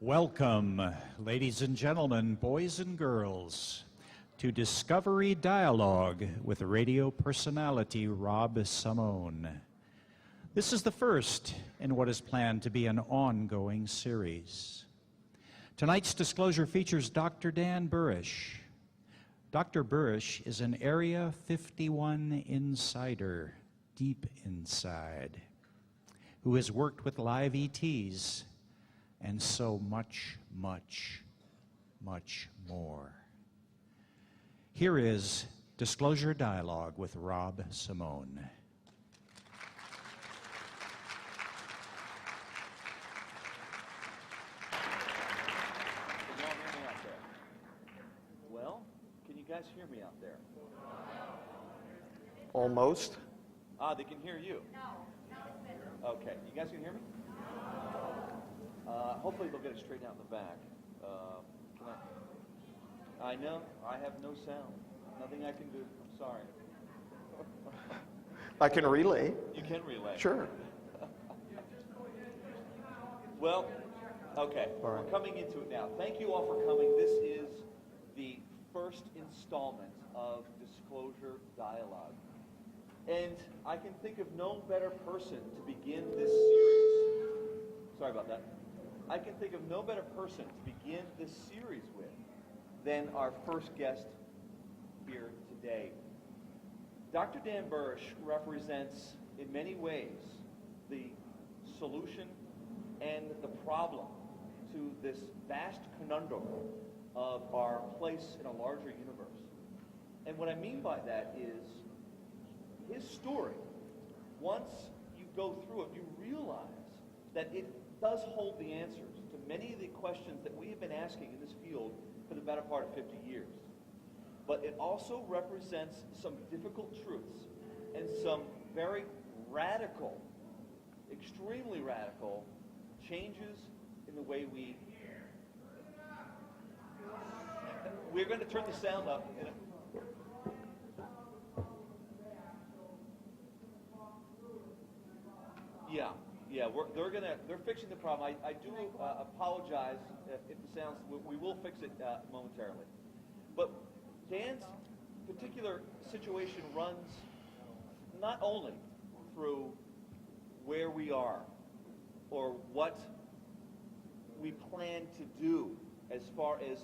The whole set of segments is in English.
Welcome, ladies and gentlemen, boys and girls, to Discovery Dialogue with radio personality Rob Simone. This is the first in what is planned to be an ongoing series. Tonight's disclosure features Dr. Dan Burisch. Dr. Burisch is an Area 51 insider, deep inside, who has worked with live ETs and so much, much, much more. Here is Disclosure Dialogue with Rob Simone. Can you all hear me out there? Well, can you guys hear me out there? Almost. They can hear you. Okay, you guys can hear me? Hopefully they'll get it straightened out in the back. I know, I have no sound. Nothing I can do. I'm sorry. I can relay. You can relay. Sure. Well, okay, all right. We're coming into it now. Thank you all for coming. This is the first installment of Disclosure Dialogue. And I can think of no better person to begin this series. Sorry about that. I can think of no better person to begin this series with than our first guest here today. Dr. Dan Burisch represents, in many ways, the solution and the problem to this vast conundrum of our place in a larger universe. And what I mean by that is his story. Once you go through it, you realize that it does hold the answers to many of the questions that we have been asking in this field for the better part of 50 years. But it also represents some difficult truths and some very radical, extremely radical changes in the way we're going to turn the sound up in a, Yeah, they're fixing the problem. I do apologize if the sounds, we will fix it momentarily. But Dan's particular situation runs not only through where we are or what we plan to do as far as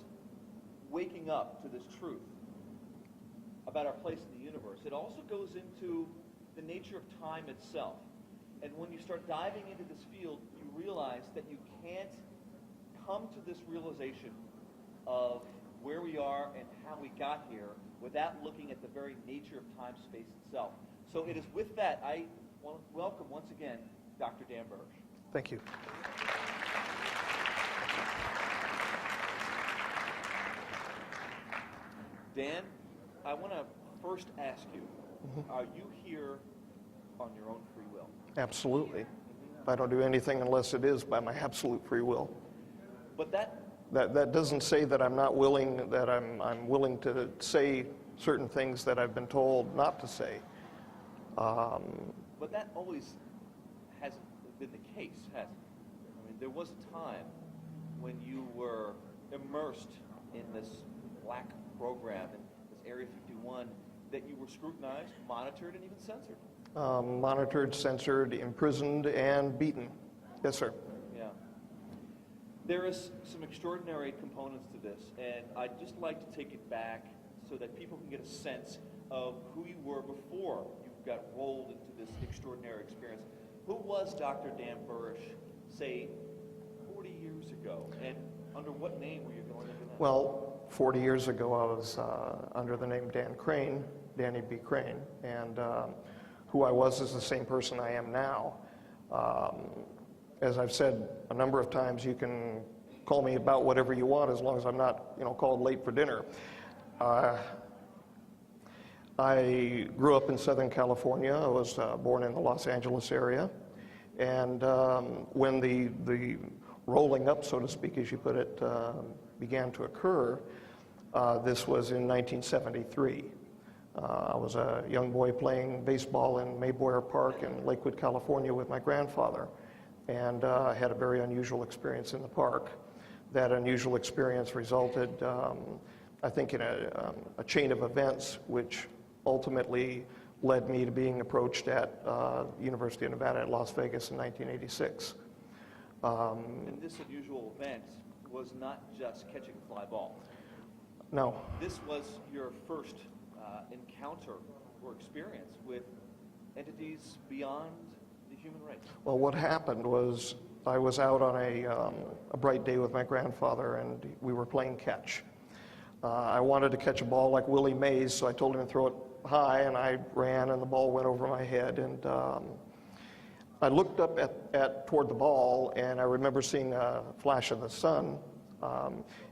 waking up to this truth about our place in the universe. It also goes into the nature of time itself. And when you start diving into this field, you realize that you can't come to this realization of where we are and how we got here without looking at the very nature of time-space itself. So it is with that, I want to welcome once again Dr. Dan Burisch. Thank you. Dan, I want to first ask you, are you here on your own free will? Absolutely. I don't do anything unless it is by my absolute free will. But that doesn't say that I'm not willing, that I'm willing to say certain things that I've been told not to say. But that always hasn't been the case, has it? I mean, there was a time when you were immersed in this black program, in this Area 51, that you were scrutinized, monitored, and even censored. Monitored, censored, imprisoned, and beaten. Yes, sir. Yeah. There is some extraordinary components to this, and I'd just like to take it back so that people can get a sense of who you were before you got rolled into this extraordinary experience. Who was Dr. Dan Burisch, say, 40 years ago, and under what name were you going under that? Well, 40 years ago, I was under the name Dan Crane, Danny B. Crane, and who I was is the same person I am now. As I've said a number of times, you can call me about whatever you want as long as I'm not, called late for dinner. I grew up in Southern California. I was born in the Los Angeles area. And when the rolling up, so to speak, as you put it, began to occur, this was in 1973. I was a young boy playing baseball in Mayboyer Park in Lakewood, California with my grandfather, and I had a very unusual experience in the park. that unusual experience resulted, I think, in a chain of events which ultimately led me to being approached at University of Nevada at Las Vegas in 1986. And this unusual event was not just catching a fly ball. No. This was your first encounter or experience with entities beyond the human race. Well, what happened was I was out on a bright day with my grandfather, and we were playing catch. I wanted to catch a ball like Willie Mays, so I told him to throw it high, and I ran, and the ball went over my head. And I looked up toward the ball, and I remember seeing a flash of the sun.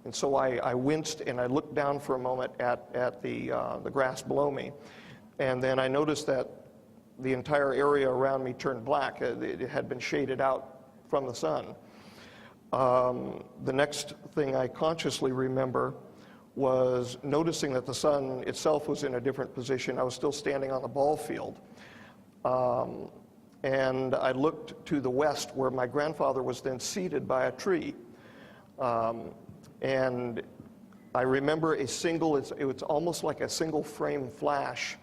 And so I winced, and I looked down for a moment at the grass below me. And then I noticed that the entire area around me turned black. It had been shaded out from the sun. The next thing I consciously remember was noticing that the sun itself was in a different position. I was still standing on the ball field. And I looked to the west where my grandfather was then seated by a tree. And I remember it was almost like a single frame flash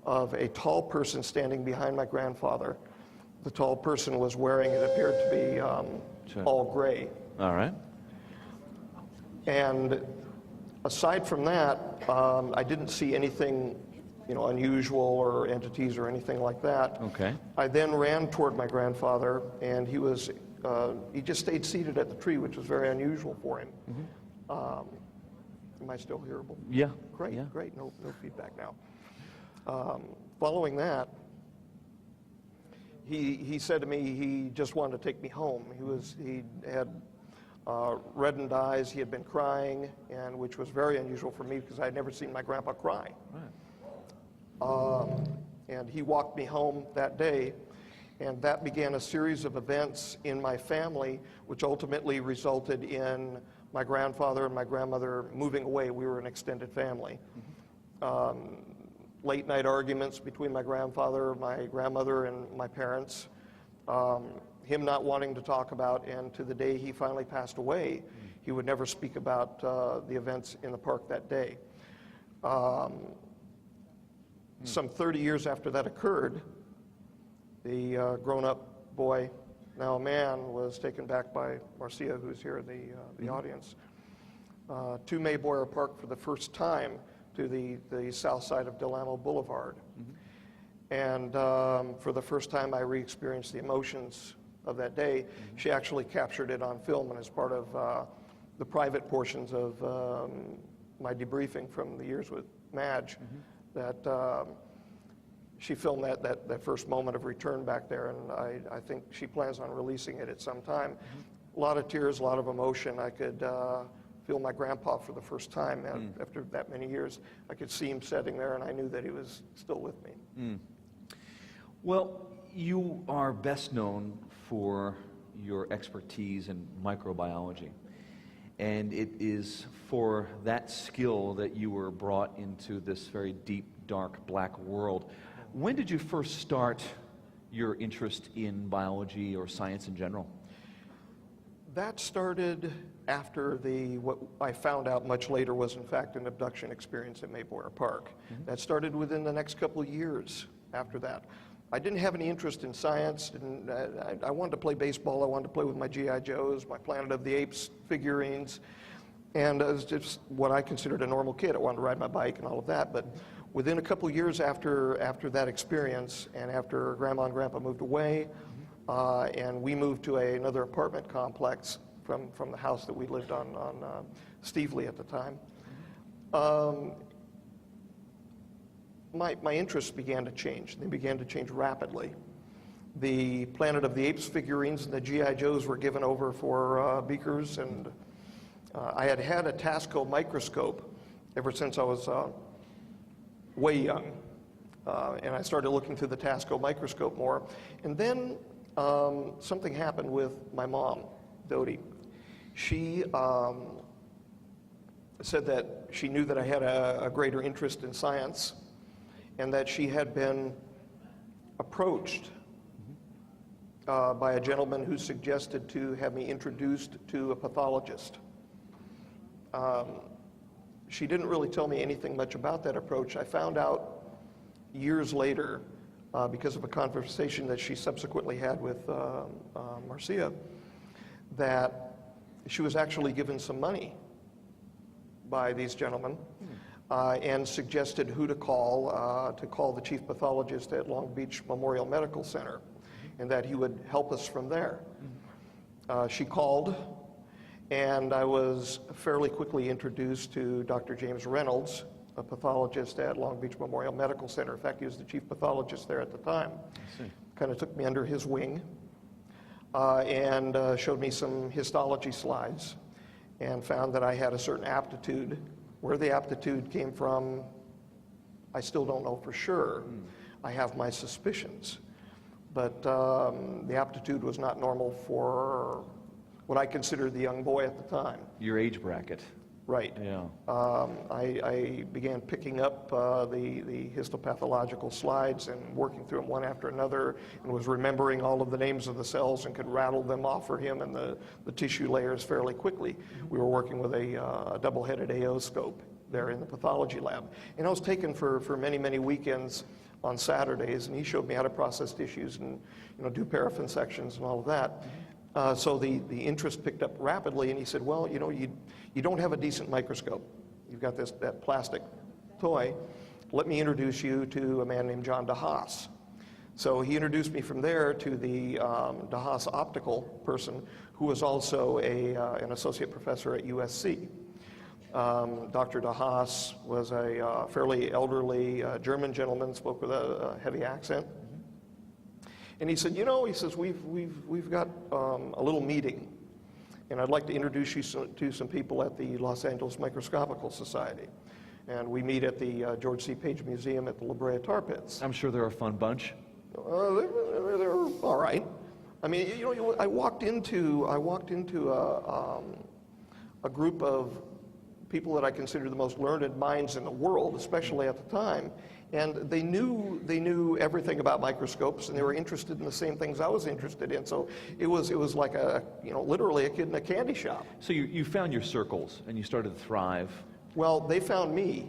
of a tall person standing behind my grandfather. The tall person was wearing, it appeared to be all gray. All right. And aside from that, I didn't see anything, unusual or entities or anything like that. Okay. I then ran toward my grandfather, and he just stayed seated at the tree, which was very unusual for him. Mm-hmm. Am I still hearable? Yeah. Great, yeah. Great. No feedback now. Following that, he said to me he just wanted to take me home. He had reddened eyes. He had been crying, and which was very unusual for me because I had never seen my grandpa cry. Right. And he walked me home that day, and that began a series of events in my family, which ultimately resulted in my grandfather and my grandmother moving away. We were an extended family. Mm-hmm. Late night arguments between my grandfather, my grandmother, and my parents. Him not wanting to talk about, and to the day he finally passed away, he would never speak about the events in the park that day. Some 30 years after that occurred, the grown-up boy, now a man, was taken back by Marcia, who's here in the audience, to Mayboyer Park for the first time, to the south side of Del Amo Boulevard. Mm-hmm. And for the first time, I re-experienced the emotions of that day. Mm-hmm. She actually captured it on film, and as part of the private portions of my debriefing from the years with Madge, mm-hmm. that she filmed that first moment of return back there, and I think she plans on releasing it at some time. Mm-hmm. A lot of tears, a lot of emotion. I could feel my grandpa for the first time after that many years. I could see him sitting there, and I knew that he was still with me. Mm. Well, you are best known for your expertise in microbiology, and it is for that skill that you were brought into this very deep, dark, black world. When did you first start your interest in biology or science in general? That started after what I found out much later was in fact an abduction experience at Mayboyer Park. Mm-hmm. That started within the next couple of years after that. I didn't have any interest in science, and I wanted to play baseball. I wanted to play with my G.I. Joes, my Planet of the Apes figurines, and I was just what I considered a normal kid. I wanted to ride my bike and all of that, but within a couple of years after that experience, and after Grandma and Grandpa moved away, and we moved to another apartment complex from the house that we lived on Stevely at the time. My interests began to change. They began to change rapidly. The Planet of the Apes figurines and the G.I. Joes were given over for beakers, and I had had a Tasco microscope ever since I was way young. And I started looking through the Tasco microscope more. And then something happened with my mom, Dodie. She said that she knew that I had a greater interest in science, and that she had been approached by a gentleman who suggested to have me introduced to a pathologist. She didn't really tell me anything much about that approach. I found out years later, because of a conversation that she subsequently had with Marcia, that she was actually given some money by these gentlemen and suggested who to call the chief pathologist at Long Beach Memorial Medical Center, and that he would help us from there. She called, and I was fairly quickly introduced to Dr. James Reynolds, a pathologist at Long Beach Memorial Medical Center. In fact, he was the chief pathologist there at the time. Kind of took me under his wing and showed me some histology slides and found that I had a certain aptitude. Where the aptitude came from, I still don't know for sure. I have my suspicions. But the aptitude was not normal for what I considered the young boy at the time. Your age bracket. Right. Yeah. I began picking up the histopathological slides and working through them one after another, and was remembering all of the names of the cells and could rattle them off for him and the tissue layers fairly quickly. We were working with a double-headed AO scope there in the pathology lab. And I was taken for many, many weekends on Saturdays, and he showed me how to process tissues and do paraffin sections and all of that. So the interest picked up rapidly, and he said, well, you don't have a decent microscope. You've got that plastic toy. Let me introduce you to a man named John DeHaas. So he introduced me from there to the DeHaas optical person, who was also an associate professor at USC. Dr. DeHaas was a fairly elderly German gentleman, spoke with a heavy accent. And he said, he says, we've got a little meeting, and I'd like to introduce you to some people at the Los Angeles Microscopical Society. And we meet at the George C. Page Museum at the La Brea Tar Pits. I'm sure they're a fun bunch. They're all right. I mean, I walked into a group of people that I consider the most learned minds in the world, especially at the time. And they knew everything about microscopes, and they were interested in the same things I was interested in. So it was like literally a kid in a candy shop. So you found your circles, and you started to thrive. Well, they found me.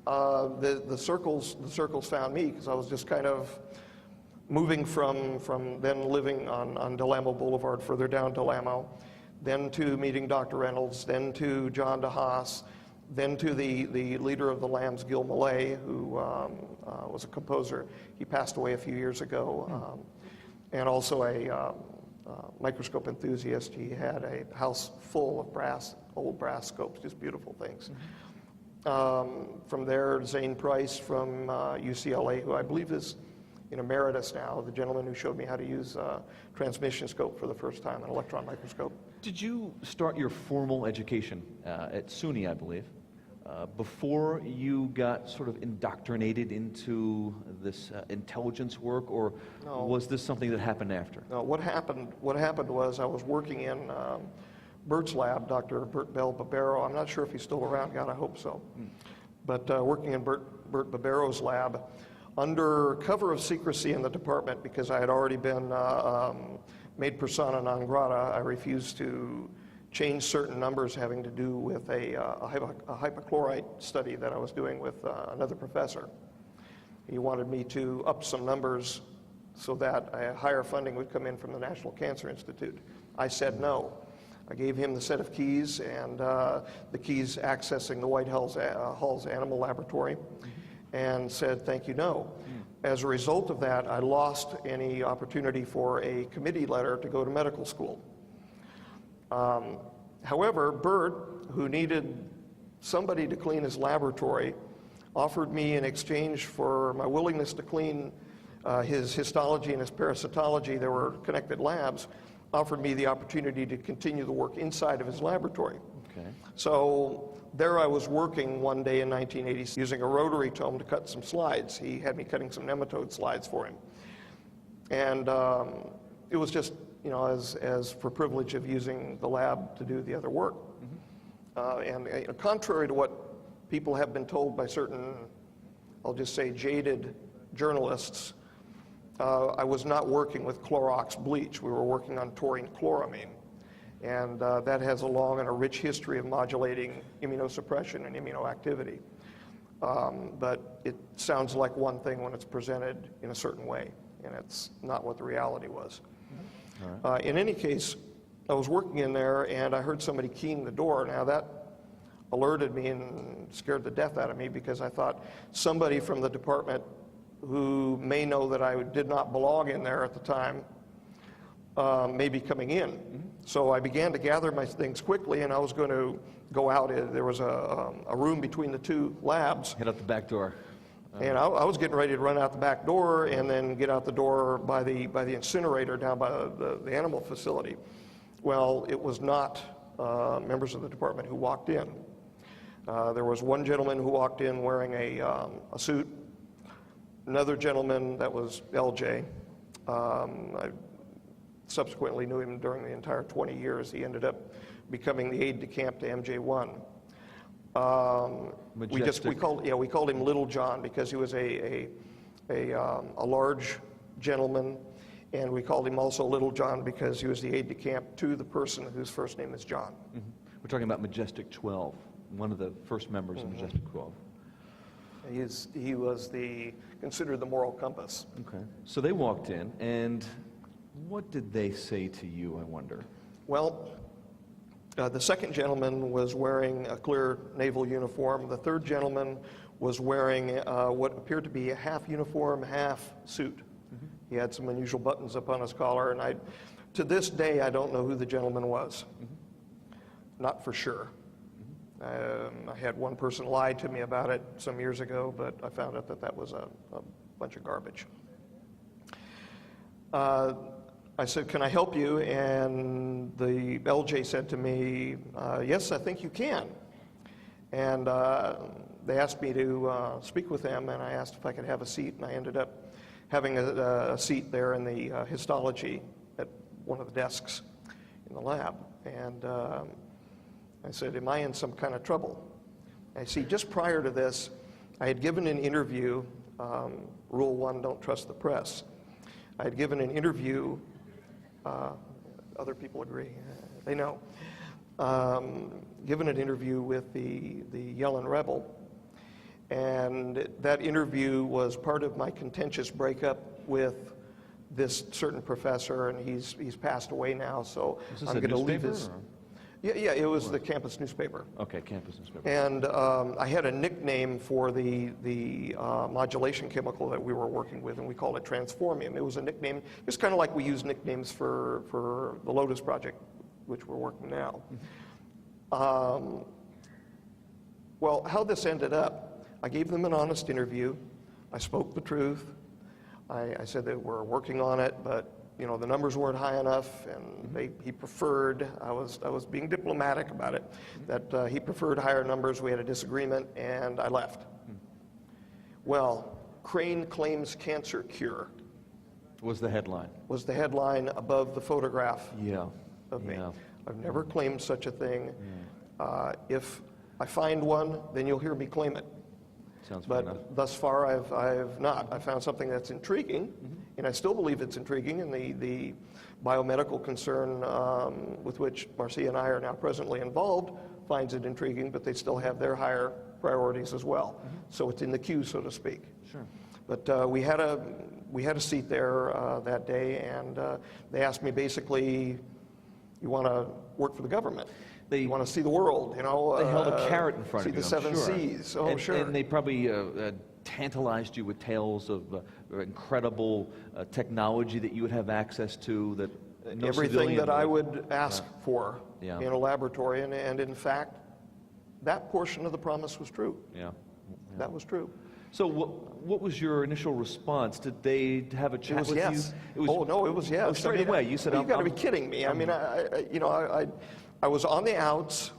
The circles found me, because I was just kind of moving from then living on Delamo Boulevard, further down Delamo, then to meeting Dr. Reynolds, then to John DeHaas, then to the leader of the Lambs, Gil Millay, who was a composer. He passed away a few years ago, and also a microscope enthusiast. He had a house full of old brass scopes, just beautiful things. From there, Zane Price from UCLA, who I believe is in emeritus now, the gentleman who showed me how to use a transmission scope for the first time, an electron microscope. Did you start your formal education at SUNY, I believe, before you got sort of indoctrinated into this intelligence work, or No. was this something that happened after? No, what happened was I was working in Bert's lab, Dr. Bert Bell Barbero. I'm not sure if he's still around. God, I hope so. But working in Bert Barbero's lab, under cover of secrecy in the department, because I had already been made persona non grata, I refused to change certain numbers having to do with a hypochlorite study that I was doing with another professor. He wanted me to up some numbers so that higher funding would come in from the National Cancer Institute. I said no. I gave him the set of keys and the keys accessing the White Hall's Animal Laboratory, and said, thank you, no. As a result of that, I lost any opportunity for a committee letter to go to medical school. However, Bert, who needed somebody to clean his laboratory, offered me in exchange for my willingness to clean his histology and his parasitology, there were connected labs, offered me the opportunity to continue the work inside of his laboratory. Okay. So there I was working one day in 1980 using a rotary tome to cut some slides. He had me cutting some nematode slides for him. And it was just, as for privilege of using the lab to do the other work. And contrary to what people have been told by certain, I'll just say, jaded journalists, I was not working with Clorox bleach. We were working on taurine chloramine. And that has a long and a rich history of modulating immunosuppression and immunoactivity. But it sounds like one thing when it's presented in a certain way, and it's not what the reality was. In any case, I was working in there, and I heard somebody keying the door. Now, that alerted me and scared the death out of me, because I thought somebody from the department who may know that I did not belong in there at the time may be coming in. So I began to gather my things quickly, and I was going to go out. There was a room between the two labs. Head out the back door. And I was getting ready to run out the back door and then get out the door by the incinerator down by the animal facility. Well, it was not members of the department who walked in. There was one gentleman who walked in wearing a suit. Another gentleman, that was LJ. I subsequently knew him during the entire 20 years. He ended up becoming the aide-de-camp to MJ1. We called him Little John, because he was a large gentleman, and we called him also Little John because he was the aide-de-camp to the person whose first name is John. We're talking about Majestic 12, one of the first members of Majestic 12. He was considered the moral compass. Okay. So they walked in, and what did they say to you, I wonder? Well, the second gentleman was wearing a clear naval uniform. The third gentleman was wearing what appeared to be a half uniform, half suit. He had some unusual buttons up on his collar, and to this day, I don't know who the gentleman was. Not for sure. I had one person lie to me about it some years ago, but I found out that was a bunch of garbage. I said, "Can I help you?" And the LJ said to me, "Yes, I think you can." And they asked me to speak with them, and I asked if I could have a seat, and I ended up having a seat there in the histology at one of the desks in the lab. And I said, "Am I in some kind of trouble?" I see, just prior to this, I had given an interview, Rule 1, don't trust the press. I had given an interview, other people agree, they know, given an interview with the Yellen Rebel. And that interview was part of my contentious breakup with this certain professor, and he's passed away now, so I'm going to leave his... Yeah, it was the campus newspaper. Okay, campus newspaper. And I had a nickname for the modulation chemical that we were working with, and we called it transformium. It was a nickname. It was kind of like we use nicknames for the Lotus project, which we're working now. Well, how this ended up, I gave them an honest interview. I spoke the truth. I said that we're working on it, but the numbers weren't high enough, and he preferred, I was being diplomatic about it, that he preferred higher numbers. We had a disagreement, and I left. Well, Crane claims cancer cure. Was the headline. Was the headline above the photograph of me. Yeah. I've never claimed such a thing. If I find one, then you'll hear me claim it. Sounds fair enough. But thus far, I've not. I found something that's intriguing, and I still believe it's intriguing, and the biomedical concern with which Marcia and I are now presently involved finds it intriguing, but they still have their higher priorities as well. So it's in the queue, so to speak. Sure. But we had a seat there that day, and they asked me basically, "You want to work for the government? You want to see the world, They held a carrot in front of you, see the seven sure. seas." Oh, and, sure. And they probably tantalized you with tales of incredible technology that you would have access to, that no everything civilian that I would ask for Yeah. in a laboratory, and in fact, that portion of the promise was true. Yeah. That was true. So what was your initial response? Did they have a chat It was with yes. you? Oh no, it was yes. Oh, straight away, you said, "You got to be kidding me." I mean, I was on the outs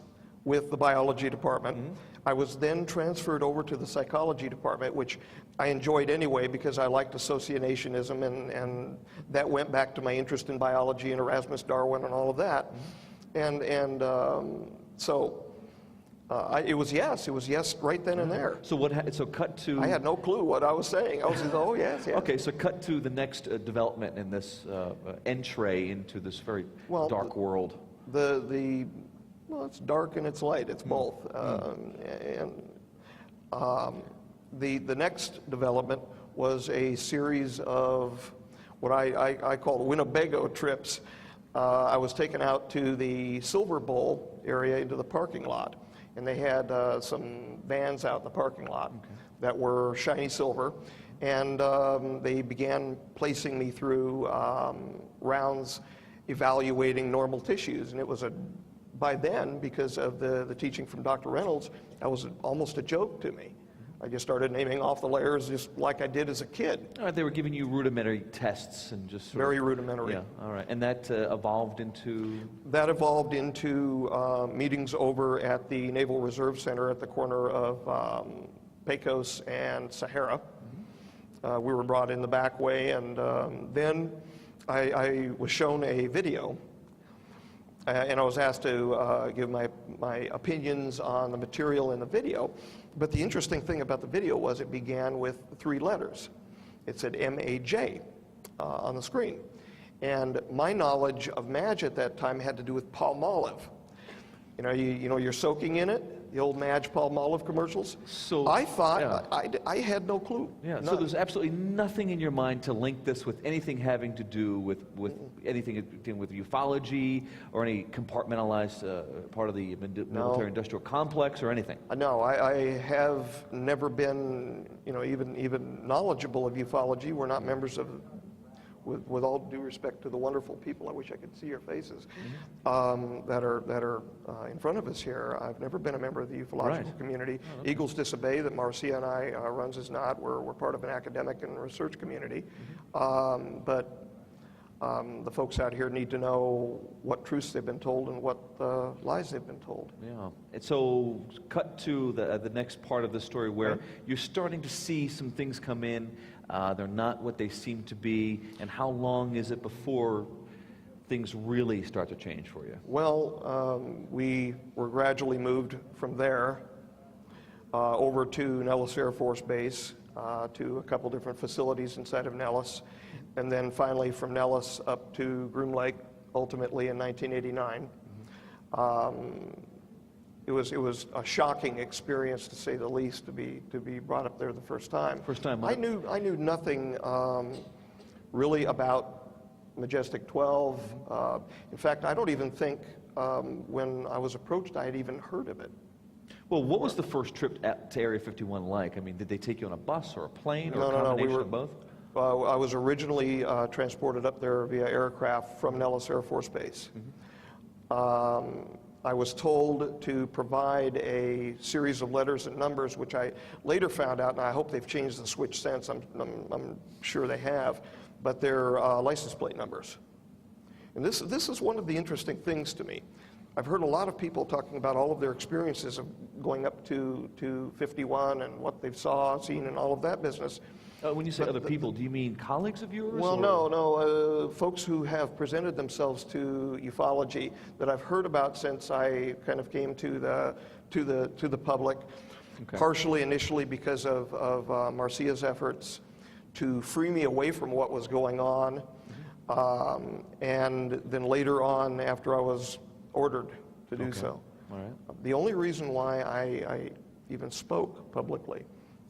with the biology department. I was then transferred over to the psychology department, which I enjoyed anyway because I liked associationism, and that went back to my interest in biology and Erasmus Darwin and all of that. So it was yes right then and there. So so cut to... I had no clue what I was saying. I was just, oh yes, yes. Okay, so cut to the next development in this entree into this very dark world. Well, it's dark and it's light. It's both. The next development was a series of what I call Winnebago trips. I was taken out to the Silver Bowl area into the parking lot, and they had some vans out in the parking lot that were shiny silver, and they began placing me through rounds evaluating normal tissues, and it was by then, because of the teaching from Dr. Reynolds, that was almost a joke to me. I just started naming off the layers just like I did as a kid. All right, they were giving you rudimentary tests and just sort Very of, rudimentary. Yeah, all right. And that evolved into? That evolved into meetings over at the Naval Reserve Center at the corner of Pecos and Sahara. We were brought in the back way, and then I was shown a video, and I was asked to give my opinions on the material in the video. But the interesting thing about the video was it began with 3 letters. It said M-A-J on the screen. And my knowledge of Madge at that time had to do with Palmolive. You know, you're soaking in it, the old Madge Palmolive commercials. So I thought, yeah. I had no clue. Yeah, None. so there's absolutely nothing in your mind to link this with anything having to do with anything dealing with ufology or any compartmentalized part of the military-industrial complex or anything? No, I have never been, even knowledgeable of ufology. We're not members of, with all due respect to the wonderful people, I wish I could see your faces, that are in front of us here. I've never been a member of the ufological community. Eagles Disobey, that Marcia and I runs, is not. We're part of an academic and research community. But the folks out here need to know what truths they've been told and what lies they've been told. Yeah. And so cut to the next part of the story where you're starting to see some things come in. They're not what they seem to be. And how long is it before things really start to change for you? Well, we were gradually moved from there over to Nellis Air Force Base, to a couple different facilities inside of Nellis, and then finally from Nellis up to Groom Lake, ultimately in 1989. It was a shocking experience, to say the least, to be brought up there the first time. First time. I knew nothing really about Majestic 12. In fact, I don't even think when I was approached I had even heard of it. Well, what was the first trip to Area 51 like? I mean, did they take you on a bus or a plane or a combination of both? I was originally transported up there via aircraft from Nellis Air Force Base. I was told to provide a series of letters and numbers, which I later found out, and I hope they've changed the switch since. I'm sure they have, but they're license plate numbers. And this is one of the interesting things to me. I've heard a lot of people talking about all of their experiences of going up to 51 and what they've seen and all of that business. When you say other people, do you mean colleagues of yours? Well, no. Folks who have presented themselves to ufology that I've heard about since I kind of came to the public, partially initially because of Marcia's efforts to free me away from what was going on, and then later on, after I was ordered to do so. All right. The only reason why I even spoke publicly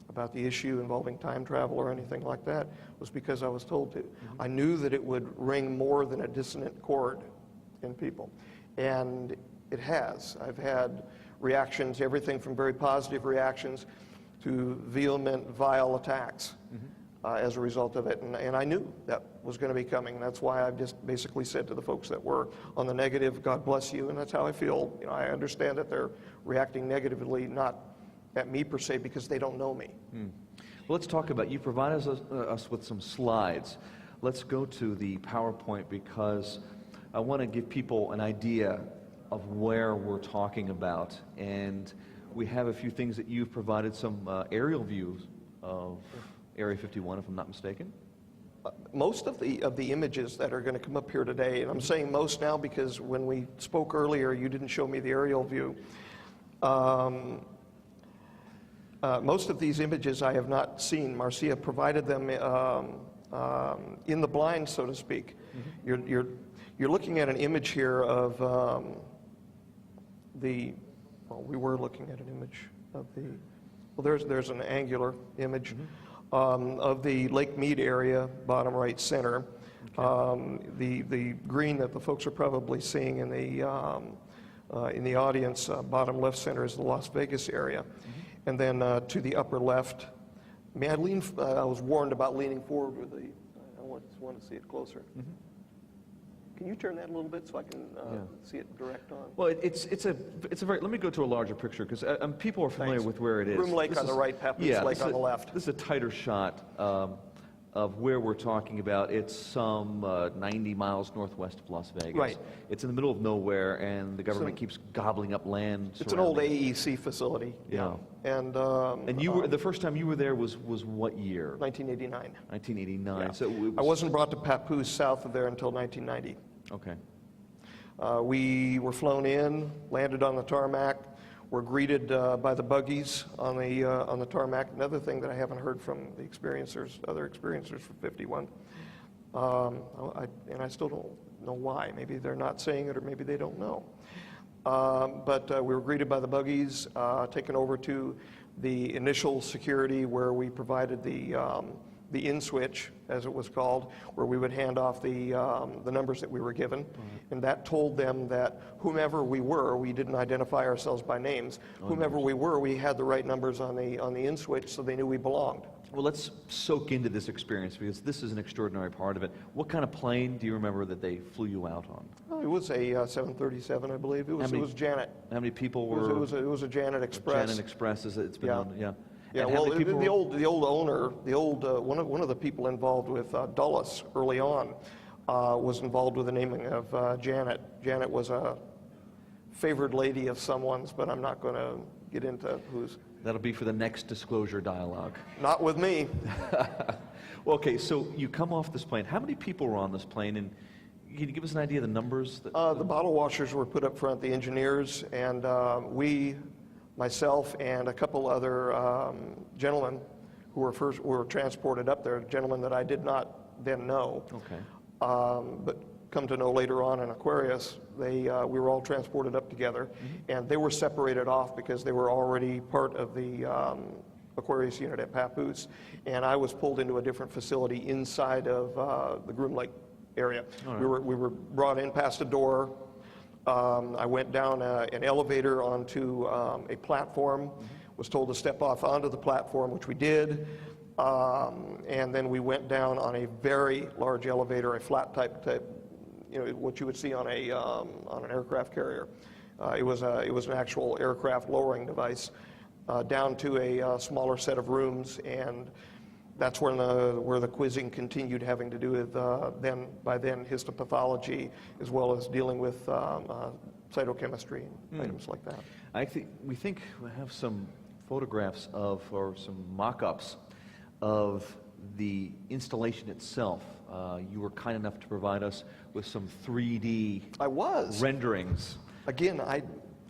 about the issue involving time travel or anything like that was because I was told to. I knew that it would ring more than a dissonant chord in people, and it has. I've had reactions, everything from very positive reactions to vehement, vile attacks as a result of it, and I knew that was going to be coming. That's why I've just basically said to the folks that were on the negative, God bless you, and that's how I feel. I understand that they're reacting negatively, not at me per se, because they don't know me. Well, let's talk about, you provided us with some slides. Let's go to the PowerPoint, because I want to give people an idea of where we're talking about. And we have a few things that you've provided, some aerial views of Area 51, if I'm not mistaken. Most of the images that are going to come up here today, and I'm saying most now because when we spoke earlier, you didn't show me the aerial view. Most of these images I have not seen. Marcia provided them in the blind, so to speak. You're looking at an image here of we were looking at an image of there's an angular image of the Lake Mead area, bottom right center. Okay. The green that the folks are probably seeing in the audience, bottom left center, is the Las Vegas area. And then to the upper left, I was warned about leaning forward with I want to see it closer. Can you turn that a little bit so I can see it direct on? Well, it's a very. Let me go to a larger picture because people are familiar with where it is. Groom Lake on the right, Papoose Lake on the left. This is a tighter shot of where we're talking about. It's some 90 miles northwest of Las Vegas. Right. It's in the middle of nowhere, and the government keeps gobbling up land. It's an old AEC facility. Yeah. And you were the first time you were there was what year? 1989. 1989. Yeah. So I wasn't brought to Papoose south of there until 1990. Okay. We were flown in, landed on the tarmac, were greeted by the buggies on the tarmac. Another thing that I haven't heard from the other experiencers from 51, and I still don't know why. Maybe they're not saying it, or maybe they don't know. But we were greeted by the buggies, taken over to the initial security where we provided the in switch, as it was called, where we would hand off the numbers that we were given, and that told them that whomever we were, we didn't identify ourselves by names. Whomever we were, we had the right numbers on the in switch, so they knew we belonged. Well, let's soak into this experience because this is an extraordinary part of it. What kind of plane do you remember that they flew you out on? It was a 737, I believe. It was Janet. How many people were? It was a Janet Express. Janet Express, it's been on, yeah. Yeah, well, the old owner, one of the people involved with Dulles early on was involved with the naming of Janet. Janet was a favored lady of someone's, but I'm not going to get into whose. That'll be for the next disclosure dialogue. Not with me. Well, okay, so you come off this plane. How many people were on this plane, and can you give us an idea of the numbers? The bottle washers were put up front, the engineers, and myself and a couple other gentlemen who were transported up there, gentlemen that I did not then know. Okay. But come to know later on in Aquarius, we were all transported up together, and they were separated off because they were already part of the Aquarius unit at Papoose, and I was pulled into a different facility inside of the Groom Lake area. Right. We were brought in past a door. I went down an elevator onto a platform, was told to step off onto the platform, which we did, and then we went down on a very large elevator, a flat type, what you would see on an aircraft carrier. It was an actual aircraft lowering device down to a smaller set of rooms, and that's where the quizzing continued, having to do with by then histopathology, as well as dealing with cytochemistry and items like that. We think we have some photographs or some mock-ups of the installation itself. You were kind enough to provide us with some 3D renderings. Again,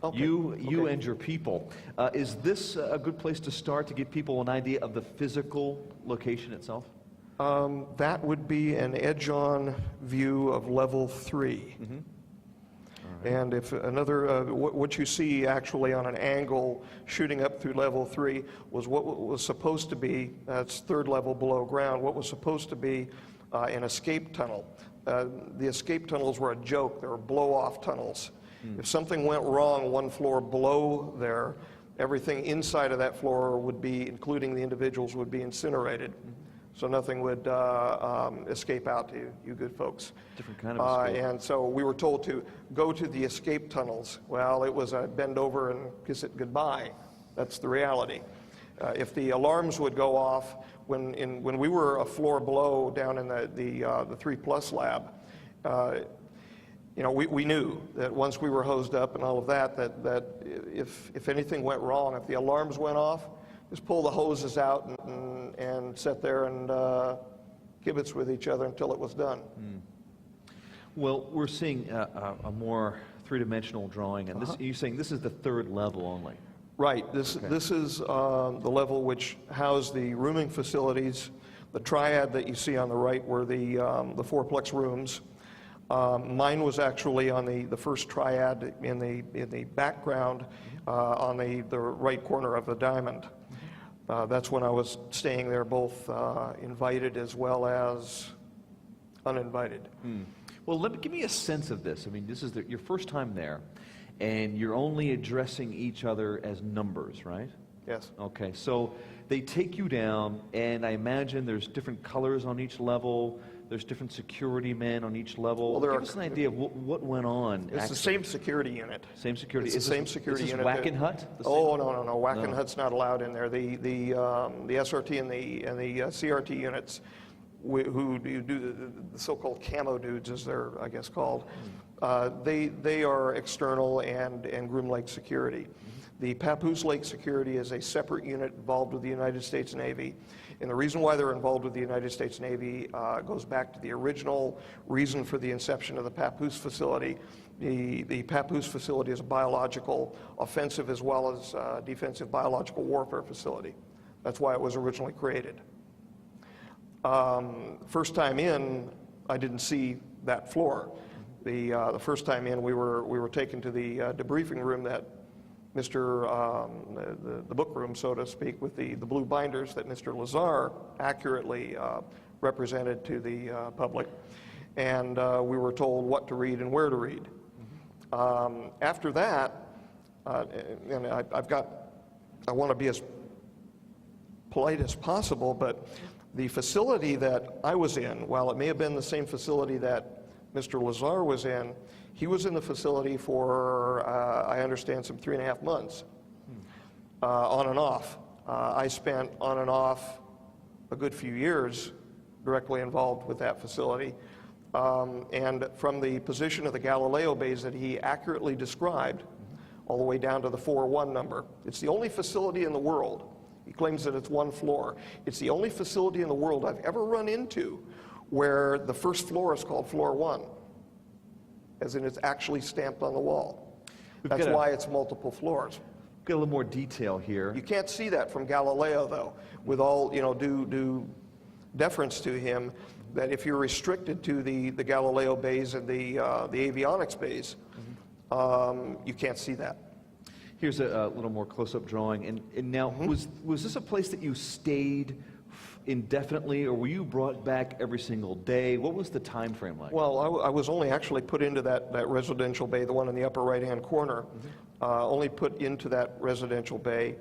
okay. You and your people. Is this a good place to start to give people an idea of the physical location itself? That would be an edge-on view of level 3. Right. And if what you see actually on an angle shooting up through level 3 was what was supposed to be, that's third level below ground, what was supposed to be an escape tunnel. The escape tunnels were a joke. They were blow-off tunnels. If something went wrong one floor below there, everything inside of that floor would be, including the individuals, would be incinerated. So nothing would escape out to you good folks. Different kind of escape. And so we were told to go to the escape tunnels. Well, it was a bend over and kiss it goodbye. That's the reality. If the alarms would go off, when we were a floor below down in the 3+ lab, we knew that once we were hosed up and all of that if anything went wrong, if the alarms went off, just pull the hoses out and sit there and kibitz with each other until it was done. Well, we're seeing a more three-dimensional drawing, and you're saying this is the third level only. Right. This is the level which housed the rooming facilities, The triad that you see on the right were the fourplex rooms. Mine was actually on the first triad in the background on the right corner of the diamond. That's when I was staying there, both invited as well as uninvited. Well, give me a sense of this. I mean, this is your first time there, and you're only addressing each other as numbers, right? Yes. Okay, so they take you down, and I imagine there's different colors on each level. There's different security men on each level. Well, Give us an idea of what went on. It's the same security unit. Same security. It's the same security unit. Whack and Hut? Oh, no. Whack and Hut's not allowed in there. The SRT and the CRT units, who do the so-called camo dudes, as they're, I guess, called, they are external and Groom Lake security. The Papoose Lake Security is a separate unit involved with the United States Navy. And the reason why they're involved with the United States Navy goes back to the original reason for the inception of the Papoose facility. The Papoose facility is a biological, offensive as well as defensive biological warfare facility. That's why it was originally created. First time in, I didn't see that floor. The first time in, we were taken to the debriefing room that the book room, so to speak, with the blue binders that Mr. Lazar accurately represented to the public. And we were told what to read and where to read. After that, and I want to be as polite as possible, but the facility that I was in, while it may have been the same facility that Mr. Lazar was in, he was in the facility for, I understand, some 3.5 months, on and off. I spent on and off a good few years directly involved with that facility. And from the position of the Galileo bays that he accurately described, all the way down to the 401 number, it's the only facility in the world. He claims that it's one floor. It's the only facility in the world I've ever run into where the first floor is called floor 1, as in it's actually stamped on the wall. That's why it's multiple floors. Get a little more detail here. You can't see that from Galileo, though, with all, due deference to him, that if you're restricted to the Galileo bays and the avionics bays, you can't see that. Here's a little more close-up drawing. And now, was this a place that you stayed indefinitely, or were you brought back every single day? What was the time frame like? Well, I was only actually put into that residential bay, the one in the upper right-hand corner, only put into that residential bay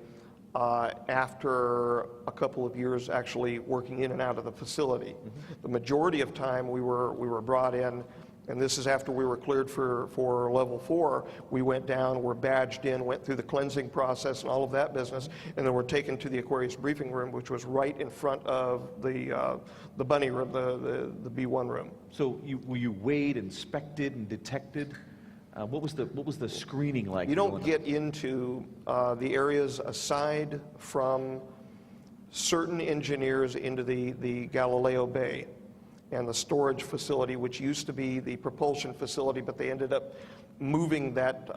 after a couple of years actually working in and out of the facility. The majority of time we were brought in, and this is after we were cleared for level 4. We went down, were badged in, went through the cleansing process and all of that business, and then were taken to the Aquarius briefing room, which was right in front of the bunny room, the B1 room. So were you weighed, inspected, and detected? What was the screening like? You don't get into the areas aside from certain engineers into the Galileo Bay and the storage facility, which used to be the propulsion facility, but they ended up moving that,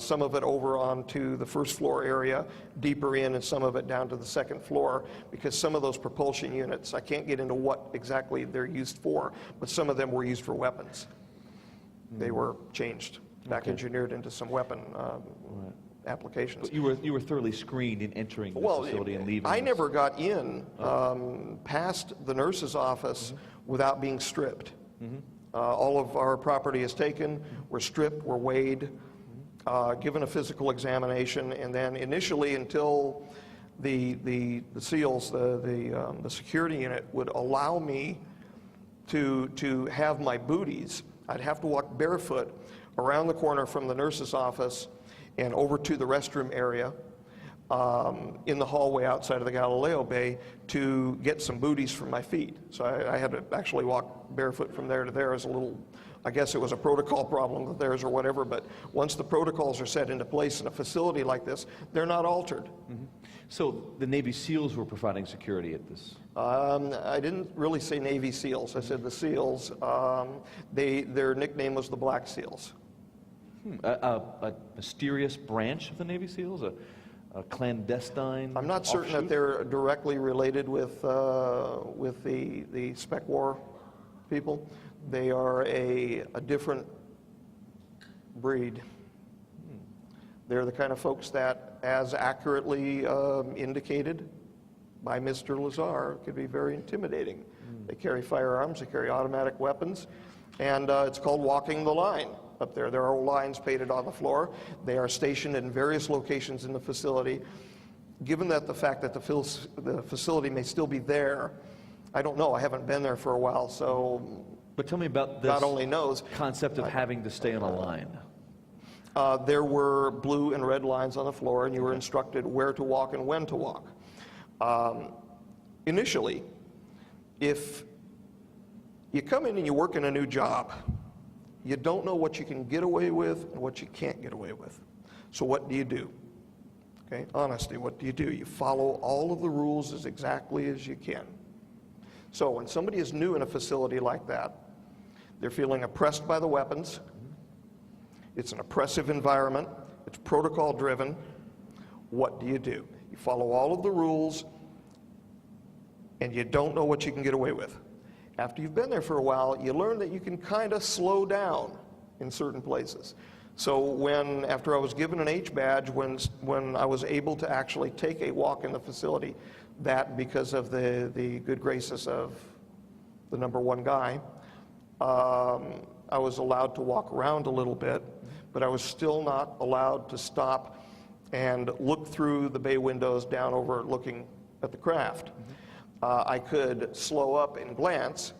some of it over onto the first floor area, deeper in, and some of it down to the second floor, because some of those propulsion units, I can't get into what exactly they're used for, but some of them were used for weapons. They were changed, back engineered into some weapon applications. But you were thoroughly screened in entering the facility and leaving. I never got in past the nurse's office without being stripped. All of our property is taken, we're stripped, we're weighed, given a physical examination, and then initially until the SEALs, the security unit, would allow me to have my booties, I'd have to walk barefoot around the corner from the nurse's office and over to the restroom area in the hallway outside of the Galileo Bay to get some booties for my feet. So I had to actually walk barefoot from there to there as a little, I guess it was a protocol problem of theirs or whatever, but once the protocols are set into place in a facility like this, they're not altered. So the Navy SEALs were providing security at this? I didn't really say Navy SEALs. I said the SEALs. Their nickname was the Black SEALs. A mysterious branch of the Navy SEALs? clandestine? I'm not certain that offshoot? they're directly related with the spec war people. They are a different breed. They're the kind of folks that, as accurately indicated by Mr. Lazar, could be very intimidating. They carry firearms, they carry automatic weapons, and it's called walking the line up there. There are lines painted on the floor. They are stationed in various locations in the facility. Given that the fact that the facility may still be there, I don't know. I haven't been there for a while, so But tell me about this God only knows. concept of having to stay on a line. There were blue and red lines on the floor, and you were instructed where to walk and when to walk. Initially, if you come in and you work in a new job, you don't know what you can get away with and what you can't get away with. So what do you do? Okay, honestly, what do? You follow all of the rules as exactly as you can. So when somebody is new in a facility like that, they're feeling oppressed by the weapons. It's an oppressive environment. It's protocol driven. What do? You follow all of the rules, and you don't know what you can get away with. After you've been there for a while, you learn that you can kind of slow down in certain places. So after I was given an H badge, when I was able to actually take a walk in the facility, that because of the good graces of the number one guy, I was allowed to walk around a little bit, but I was still not allowed to stop and look through the bay windows down over looking at the craft. I could slow up and glance,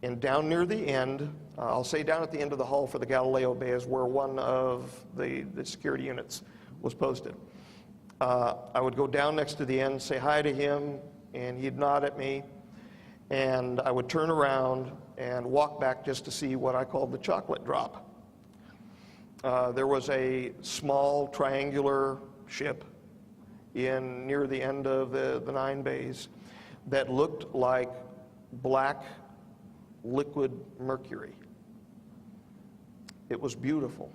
and down near the end, I'll say down at the end of the hull for the Galileo Bay is where one of the security units was posted. I would go down next to the end, say hi to him, and he'd nod at me, and I would turn around and walk back just to see what I called the chocolate drop. There was a small triangular ship near the end of the 9 bays that looked like black liquid mercury. It was beautiful.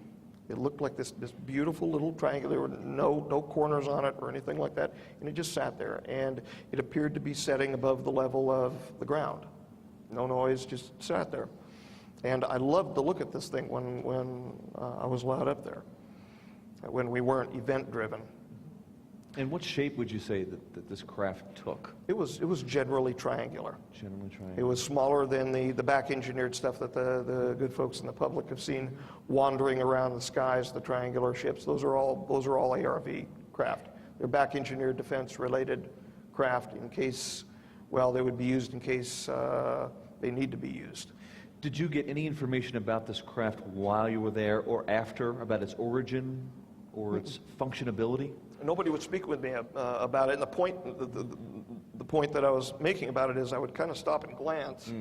It looked like this beautiful little triangle. There were no corners on it or anything like that, and it just sat there, and it appeared to be setting above the level of the ground. No noise, just sat there. And I loved to look at this thing when I was allowed up there, when we weren't event driven. And what shape would you say that this craft took? It was generally triangular. Generally triangular. It was smaller than the back engineered stuff that the good folks in the public have seen wandering around the skies, the triangular ships. Those are all ARV craft. They're back engineered defense related craft in case, well, they would be used in case they need to be used. Did you get any information about this craft while you were there or after, about its origin or its functionability? Nobody would speak with me about it, and the point that I was making about it is I would kind of stop and glance,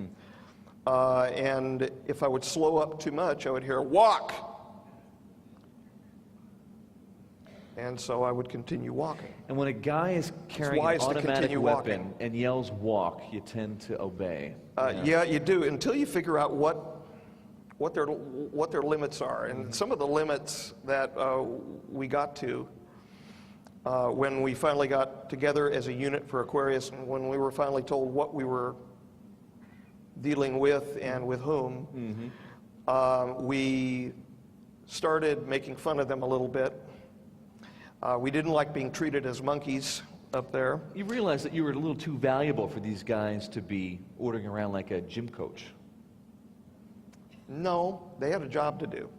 and if I would slow up too much, I would hear walk, and so I would continue walking. And when a guy is carrying an wise to automatic continue weapon walking. and yells walk, you tend to obey. Yeah, you do, until you figure out what their limits are, and some of the limits that we got to. When we finally got together as a unit for Aquarius, and when we were finally told what we were dealing with and with whom, we started making fun of them a little bit. We didn't like being treated as monkeys up there. You realize that you were a little too valuable for these guys to be ordering around like a gym coach. No, they had a job to do.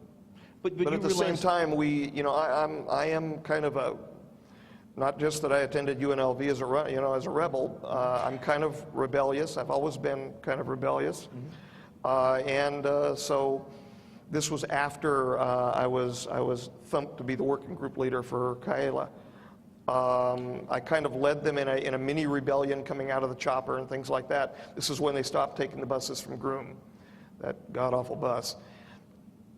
But at the same time, I am kind of not just that I attended UNLV as a rebel. I'm kind of rebellious. I've always been kind of rebellious, so this was after I was thumped to be the working group leader for Kaela. I kind of led them in a mini rebellion coming out of the chopper and things like that. This is when they stopped taking the buses from Groom, that god-awful bus,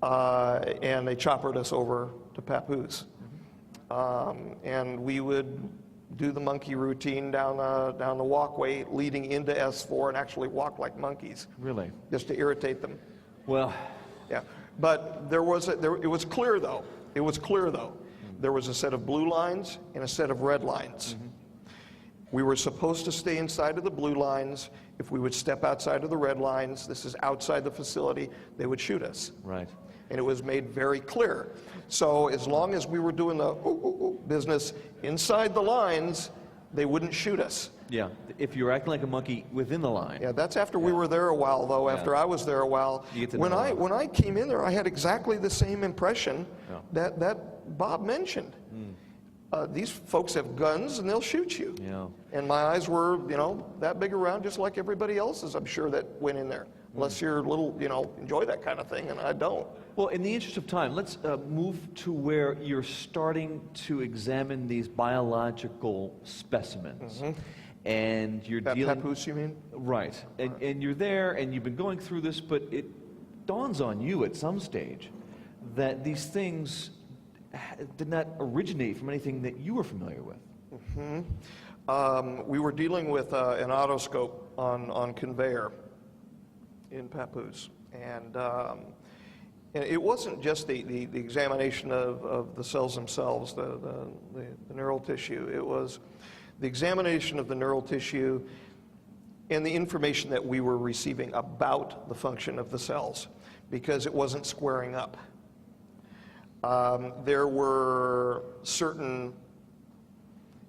and they choppered us over to Papoose. And we would do the monkey routine down the walkway leading into S4 and actually walk like monkeys. Really? Just to irritate them. Well, yeah. But it was clear though there was a set of blue lines and a set of red lines. We were supposed to stay inside of the blue lines. If we would step outside of the red lines, this is outside the facility, they would shoot us. Right. And it was made very clear. So as long as we were doing the business inside the lines, they wouldn't shoot us. Yeah. If you're acting like a monkey within the line. Yeah, that's after we were there a while, though. Yeah. After I was there a while, You get to when know I them. when I came in there, I had exactly the same impression Yeah. that Bob mentioned. These folks have guns and they'll shoot you. Yeah. And my eyes were, you know, that big around, just like everybody else's, I'm sure, that went in there. Unless you're a little, you know, enjoy that kind of thing, and I don't. Well, in the interest of time, let's move to where you're starting to examine these biological specimens. And you're That dealing... papoose, you mean? Right. And you're there, and you've been going through this, but it dawns on you at some stage that these things did not originate from anything that you were familiar with. We were dealing with an otoscope on conveyor in papoose. And it wasn't just the examination of the cells themselves, the neural tissue. It was the examination of the neural tissue and the information that we were receiving about the function of the cells, because it wasn't squaring up. There were certain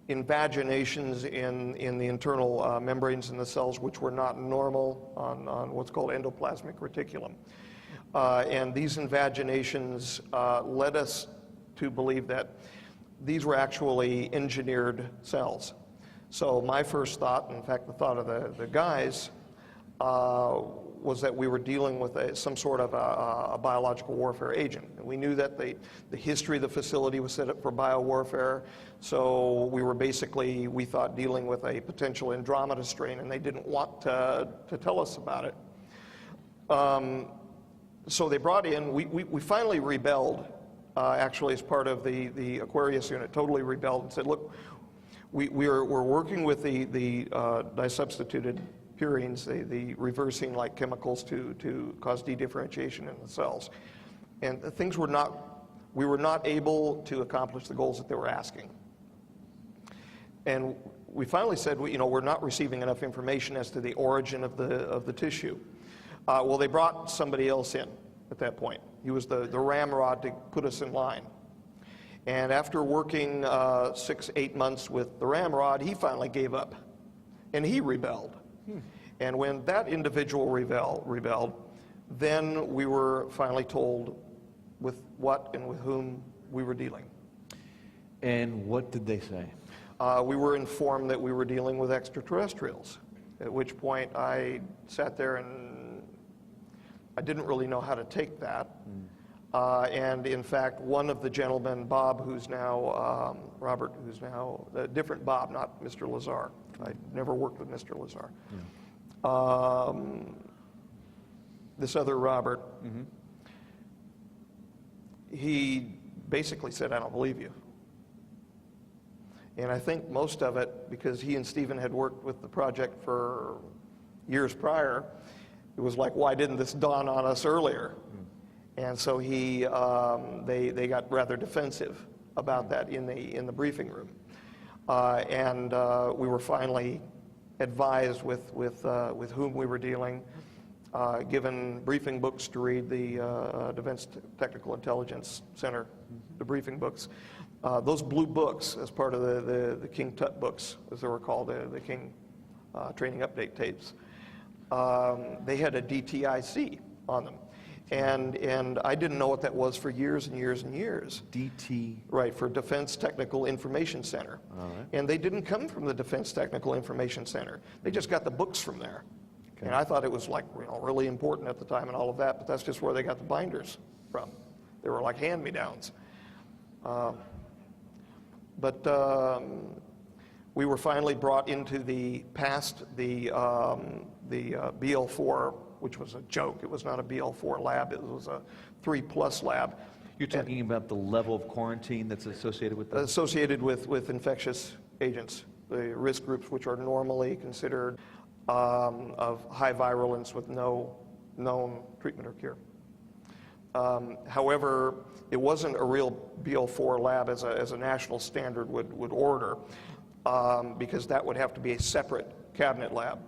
invaginations in the internal membranes in the cells which were not normal on what's called endoplasmic reticulum. And these invaginations led us to believe that these were actually engineered cells. So my first thought, in fact the thought of the guys, was that we were dealing with some sort of a biological warfare agent. And we knew that the history of the facility was set up for biowarfare, so we were basically, we thought, dealing with a potential Andromeda strain, and they didn't want to tell us about it. So they brought in, we finally rebelled, actually as part of the Aquarius unit, totally rebelled and said, look, we're working with the disubstituted purines, the reversing-like chemicals to cause dedifferentiation in the cells. And things were not, we were not able to accomplish the goals that they were asking. And we finally said, you know, we're not receiving enough information as to the origin of the tissue. Well, they brought somebody else in at that point. He was the ramrod to put us in line. And after working 6-8 months with the ramrod, he finally gave up, and he rebelled. And when that individual rebelled, then we were finally told with what and with whom we were dealing. And what did they say? We were informed that we were dealing with extraterrestrials, at which point I sat there and I didn't really know how to take that. And in fact, one of the gentlemen, Bob, who's now, Robert, who's now, a different Bob, not Mr. Lazar. I never worked with Mr. Lazar. This other Robert, he basically said, I don't believe you. And I think most of it, because he and Stephen had worked with the project for years prior, it was like, why didn't this dawn on us earlier? And so they got rather defensive about that in the briefing room. And we were finally advised with whom we were dealing, given briefing books to read, the Defense Technical Intelligence Center, the briefing books. Those blue books, as part of the King Tut books, as they were called, the King training update tapes, they had a DTIC on them. And I didn't know what that was for years and years and years. DT? Right, for Defense Technical Information Center. All right. And they didn't come from the Defense Technical Information Center. They just got the books from there. Okay. And I thought it was like, you know, really important at the time and all of that, but that's just where they got the binders from. They were like hand-me-downs. We were finally brought into past the BL4, which was a joke. It was not a BL4 lab, it was a 3+ lab. You're talking about the level of quarantine that's associated with that? Associated with infectious agents, the risk groups, which are normally considered of high virulence with no known treatment or cure. However, it wasn't a real BO4 lab as a national standard would order, because that would have to be a separate cabinet lab.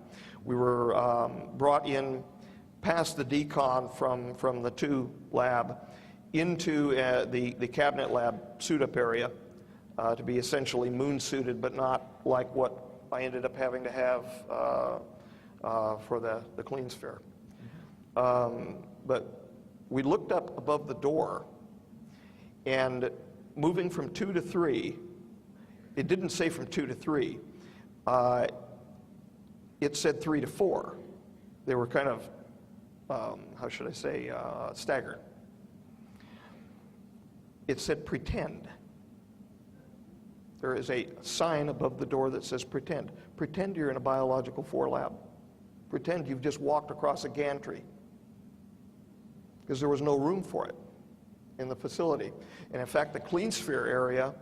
We were brought in past the decon from the 2 lab into the cabinet lab suit-up area to be essentially moon-suited, but not like what I ended up having to have for the clean sphere. But we looked up above the door, and moving from 2 to 3, it didn't say from 2 to 3. It said 3 to 4. They were kind of, how should I say, staggered. It said pretend. There is a sign above the door that says pretend. Pretend you're in a biological 4 lab. Pretend you've just walked across a gantry, because there was no room for it in the facility. And in fact, the clean sphere area,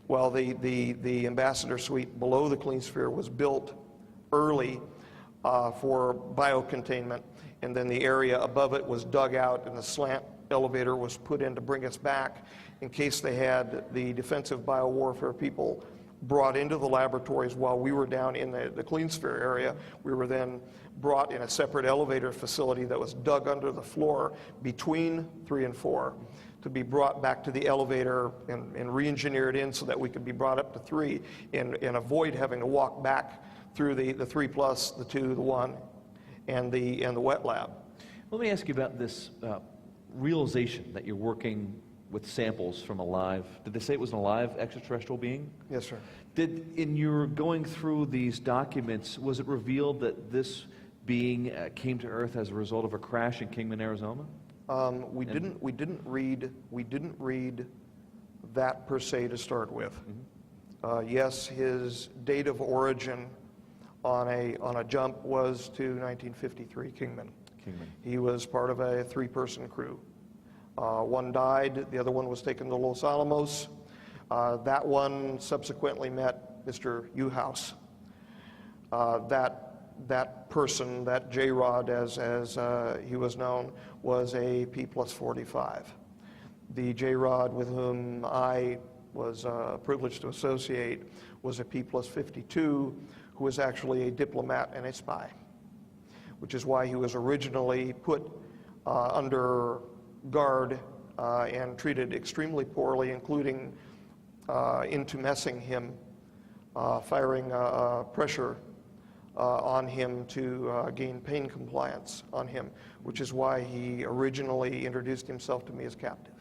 well, the ambassador suite below the clean sphere was built early for biocontainment, and then the area above it was dug out, and the slant elevator was put in to bring us back in case they had the defensive biowarfare people brought into the laboratories while we were down in the clean sphere area. We were then brought in a separate elevator facility that was dug under the floor between 3 and 4 to be brought back to the elevator and re-engineered in so that we could be brought up to 3 and avoid having to walk back through the 3 plus, the 2, the 1, and the wet lab. Let me ask you about this realization that you're working with samples from a live, did they say it was a live extraterrestrial being? Yes, sir. In your going through these documents, was it revealed that this being came to Earth as a result of a crash in Kingman, Arizona? We didn't read that per se to start with. Yes, his date of origin on a jump was to 1953 Kingman. He was part of a 3-person crew. One died, the other one was taken to Los Alamos. That one subsequently met Mr. Uhouse. That person, that J-Rod as he was known, was a P+45. The J-Rod with whom I was privileged to associate was a P+52, who was actually a diplomat and a spy, which is why he was originally put under guard and treated extremely poorly, including intumescing him, firing pressure on him to gain pain compliance on him, which is why he originally introduced himself to me as captive.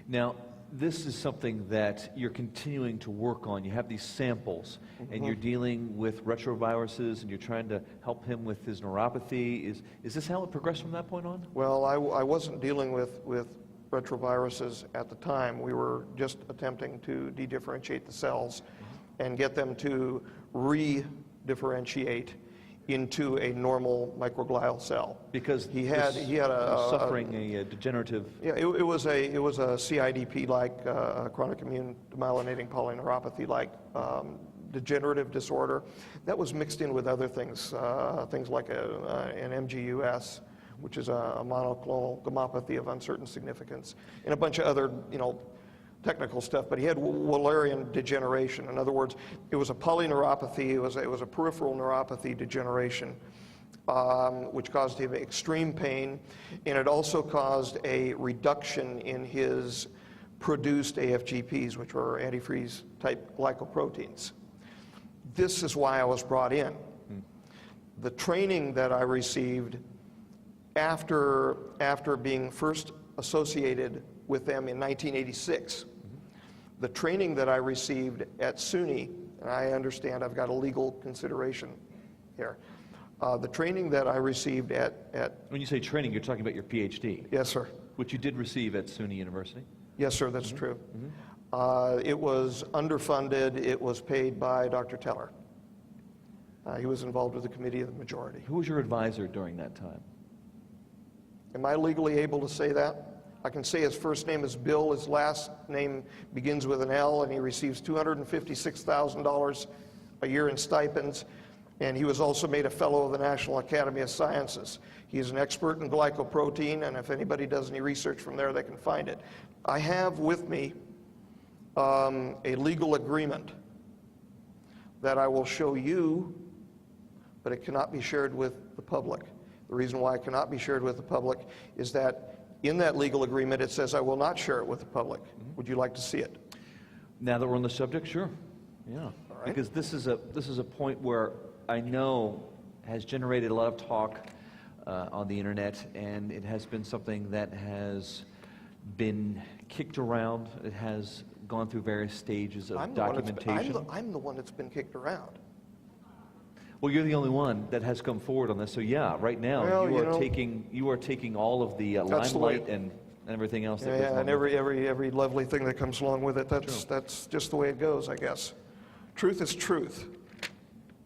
Now, this is something that you're continuing to work on. You have these samples, and you're dealing with retroviruses, and you're trying to help him with his neuropathy. Is this how it progressed from that point on? Well, I wasn't dealing with retroviruses at the time. We were just attempting to de-differentiate the cells and get them to re-differentiate into a normal microglial cell. Because he had suffering a degenerative. Yeah, it was a CIDP-like chronic immune demyelinating polyneuropathy-like degenerative disorder that was mixed in with other things, things like an MGUS, which is a monoclonal gammopathy of uncertain significance, and a bunch of other, technical stuff. But he had Wallerian degeneration. In other words, it was a polyneuropathy. It was a peripheral neuropathy degeneration, which caused him extreme pain, and it also caused a reduction in his produced AFGPs, which were antifreeze type glycoproteins. This is why I was brought in. The training that I received after being first associated with them in 1986, the training that I received at SUNY, and I understand I've got a legal consideration here, the training that I received at... When you say training, you're talking about your PhD? Yes, sir. Which you did receive at SUNY University? Yes, sir, that's true. It was underfunded. It was paid by Dr. Teller. He was involved with the committee of the majority. Who was your advisor during that time? Am I legally able to say that? I can say his first name is Bill, his last name begins with an L, and he receives $256,000 a year in stipends. and he was also made a fellow of the National Academy of Sciences. He is an expert in glycoprotein, and if anybody does any research from there, they can find it. I have with me a legal agreement that I will show you, but it cannot be shared with the public. The reason why it cannot be shared with the public is that in that legal agreement it says I will not share it with the public. Would you like to see it? Now that we're on the subject, sure. Yeah. right. Because this is a point where I know has generated a lot of talk on the internet, and it has been something that has been kicked around. It has gone through various stages of documentation. I'm the one that's been kicked around. Well, you're the only one that has come forward on this. So yeah, right now Well, you are taking all of the That's the way- limelight and everything else. That goes Yeah, along and with it. every lovely thing that comes along with it. That's just the way it goes, I guess. Truth is truth.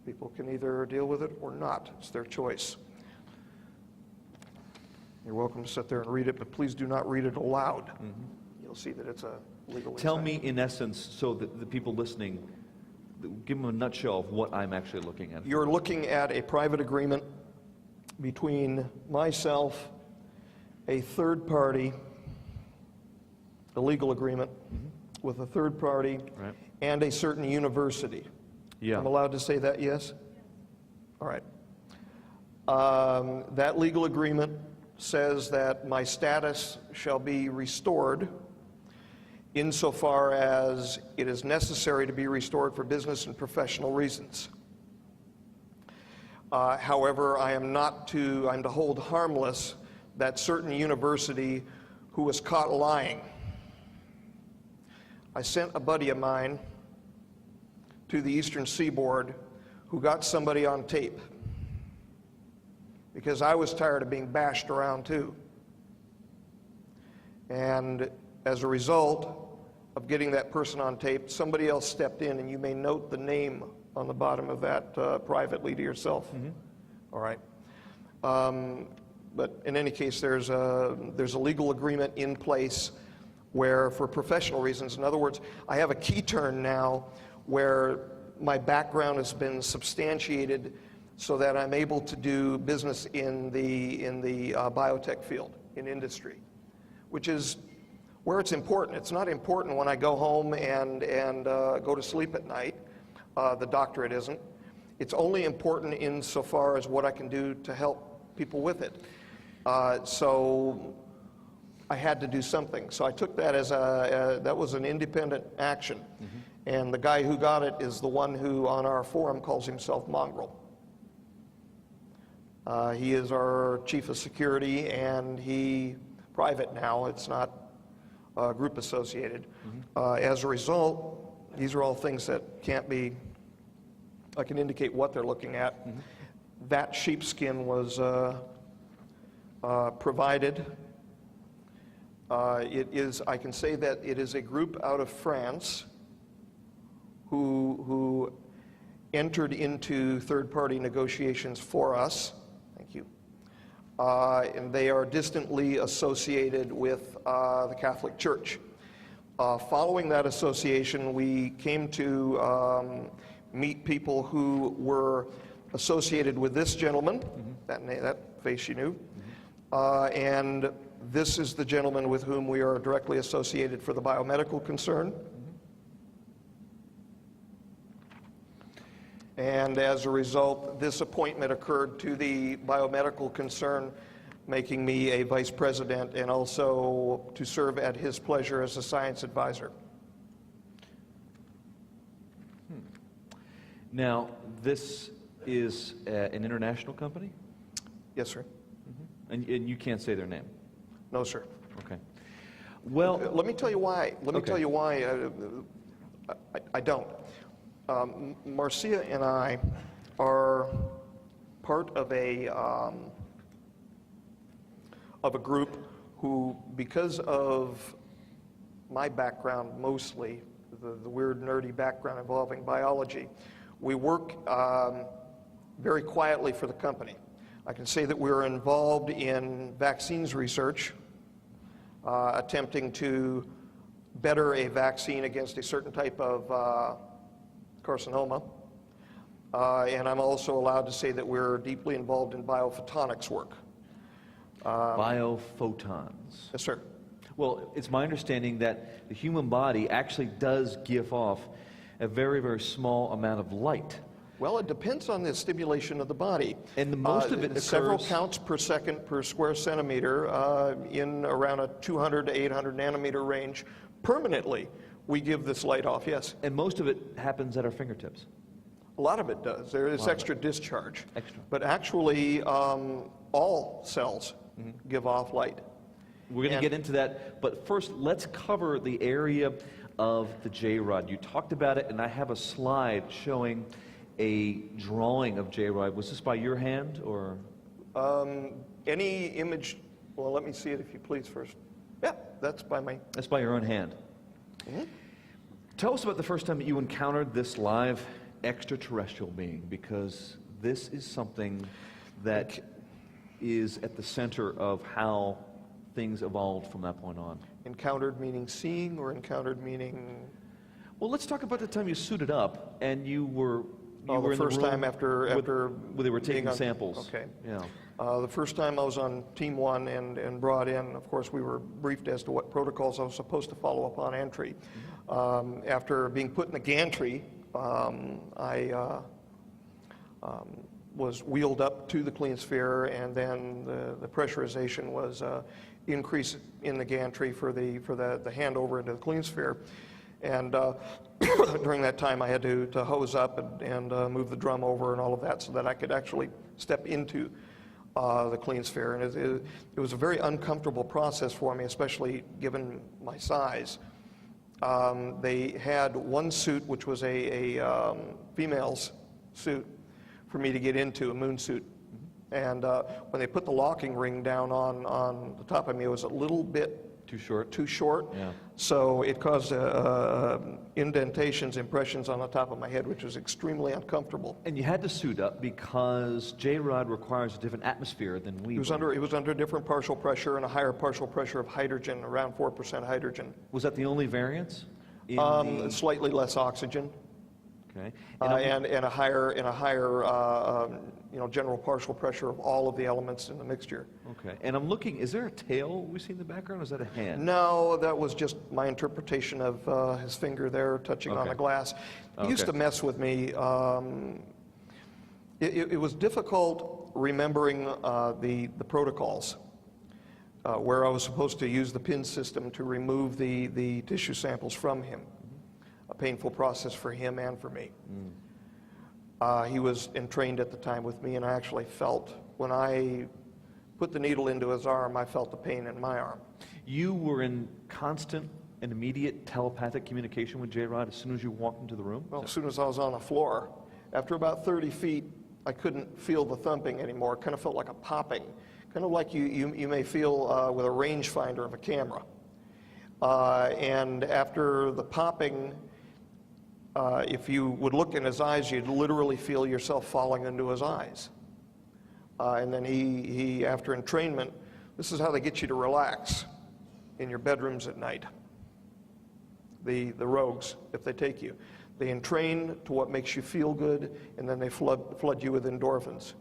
People can either deal with it or not. It's their choice. You're welcome to sit there and read it, but please do not read it aloud. You'll see that it's a legal. Tell me, in essence, so that the people listening, give them a nutshell of what I'm actually looking at. You're looking at a private agreement between myself, a third party, a legal agreement with a third party, Right. and a certain university. Yeah. I'm allowed to say that, yes? All right. That legal agreement says that my status shall be restored insofar as it is necessary to be restored for business and professional reasons. However, I'm to hold harmless that certain university who was caught lying. I sent a buddy of mine to the Eastern Seaboard who got somebody on tape because I was tired of being bashed around too. And as a result of getting that person on tape, somebody else stepped in, and you may note the name on the bottom of that privately to yourself. All right. But in any case, there's a legal agreement in place where, for professional reasons, in other words, I have a key turn now where my background has been substantiated so that I'm able to do business in the biotech field, in industry, which is where it's important. It's not important when I go home and go to sleep at night. The doctorate isn't. It's only important insofar as what I can do to help people with it. So I had to do something. So I took that as that was an independent action. And the guy who got it is the one who on our forum calls himself Mongrel. He is our chief of security, and he private now. It's not group associated. As a result, these are all things that can't be. I can indicate what they're looking at. That sheepskin was provided. It is. I can say that it is a group out of France who entered into third-party negotiations for us. Thank you. And they are distantly associated with the Catholic Church. Following that association, we came to meet people who were associated with this gentleman, that face you knew, and this is the gentleman with whom we are directly associated for the biomedical concern. And as a result, this appointment occurred to the biomedical concern, making me a vice president and also to serve at his pleasure as a science advisor. Now, this is an international company? Yes, sir. And you can't say their name? No, sir. Okay. Well, Let me tell you why. Let me tell you why I don't. Marcia and I are part of a group who, because of my background mostly, the weird nerdy background involving biology, we work very quietly for the company. I can say that we're involved in vaccines research, attempting to better a vaccine against a certain type of carcinoma. And I'm also allowed to say that we're deeply involved in biophotonics work. Biophotons. Yes, sir. Well, it's my understanding that the human body actually does give off a very, very small amount of light. Well, it depends on the stimulation of the body. And the most of it occurs... Several counts per second per square centimeter in around a 200 to 800 nanometer range. Permanently, we give this light off, yes. And most of it happens at our fingertips. A lot of it does. There is extra discharge. Extra. But actually, all cells give off light. We're going to get into that, but first let's cover the area of the J-rod. You talked about it, and I have a slide showing a drawing of J-rod. Was this by your hand, or? Any image, well, let me see it if you please first. Yeah, that's by my... That's by your own hand. Tell us about the first time that you encountered this live extraterrestrial being, because this is something that is at the center of how things evolved from that point on. Encountered meaning seeing, or encountered meaning... Well, let's talk about the time you suited up and you were the first time after where they were taking on, samples. Okay. Yeah. The first time I was on Team 1 and brought in, of course, we were briefed as to what protocols I was supposed to follow upon entry. After being put in the gantry, I was wheeled up to the clean sphere, and then the pressurization was increased in the gantry for the handover into the clean sphere. And during that time, I had to hose up and move the drum over and all of that so that I could actually step into the clean sphere. And it was a very uncomfortable process for me, especially given my size. They had one suit, which was a female's suit, for me to get into, a moon suit. And when they put the locking ring down on the top of me, it was a little bit Too short? Too short. Yeah. So it caused indentations, impressions on the top of my head, which was extremely uncomfortable. And you had to suit up because J-rod requires a different atmosphere than we It was under different partial pressure and a higher partial pressure of hydrogen, around 4% hydrogen. Was that the only variance? Slightly less oxygen. Okay. And a higher general partial pressure of all of the elements in the mixture. Okay. And I'm looking, is there a tail we see in the background, or is that a hand? No, that was just my interpretation of his finger there touching on the glass. He used to mess with me. It was difficult remembering the protocols where I was supposed to use the pin system to remove the tissue samples from him. A painful process for him and for me. He was entrained at the time with me, and I actually felt, when I put the needle into his arm, I felt the pain in my arm. You were in constant and immediate telepathic communication with J-Rod as soon as you walked into the room? Well, as soon as I was on the floor. After about 30 feet, I couldn't feel the thumping anymore. It kind of felt like a popping, kind of like you may feel with a rangefinder of a camera. And after the popping, if you would look in his eyes, you'd literally feel yourself falling into his eyes. And then he, after entrainment, this is how they get you to relax in your bedrooms at night. The rogues, if they take you. They entrain to what makes you feel good, and then they flood you with endorphins.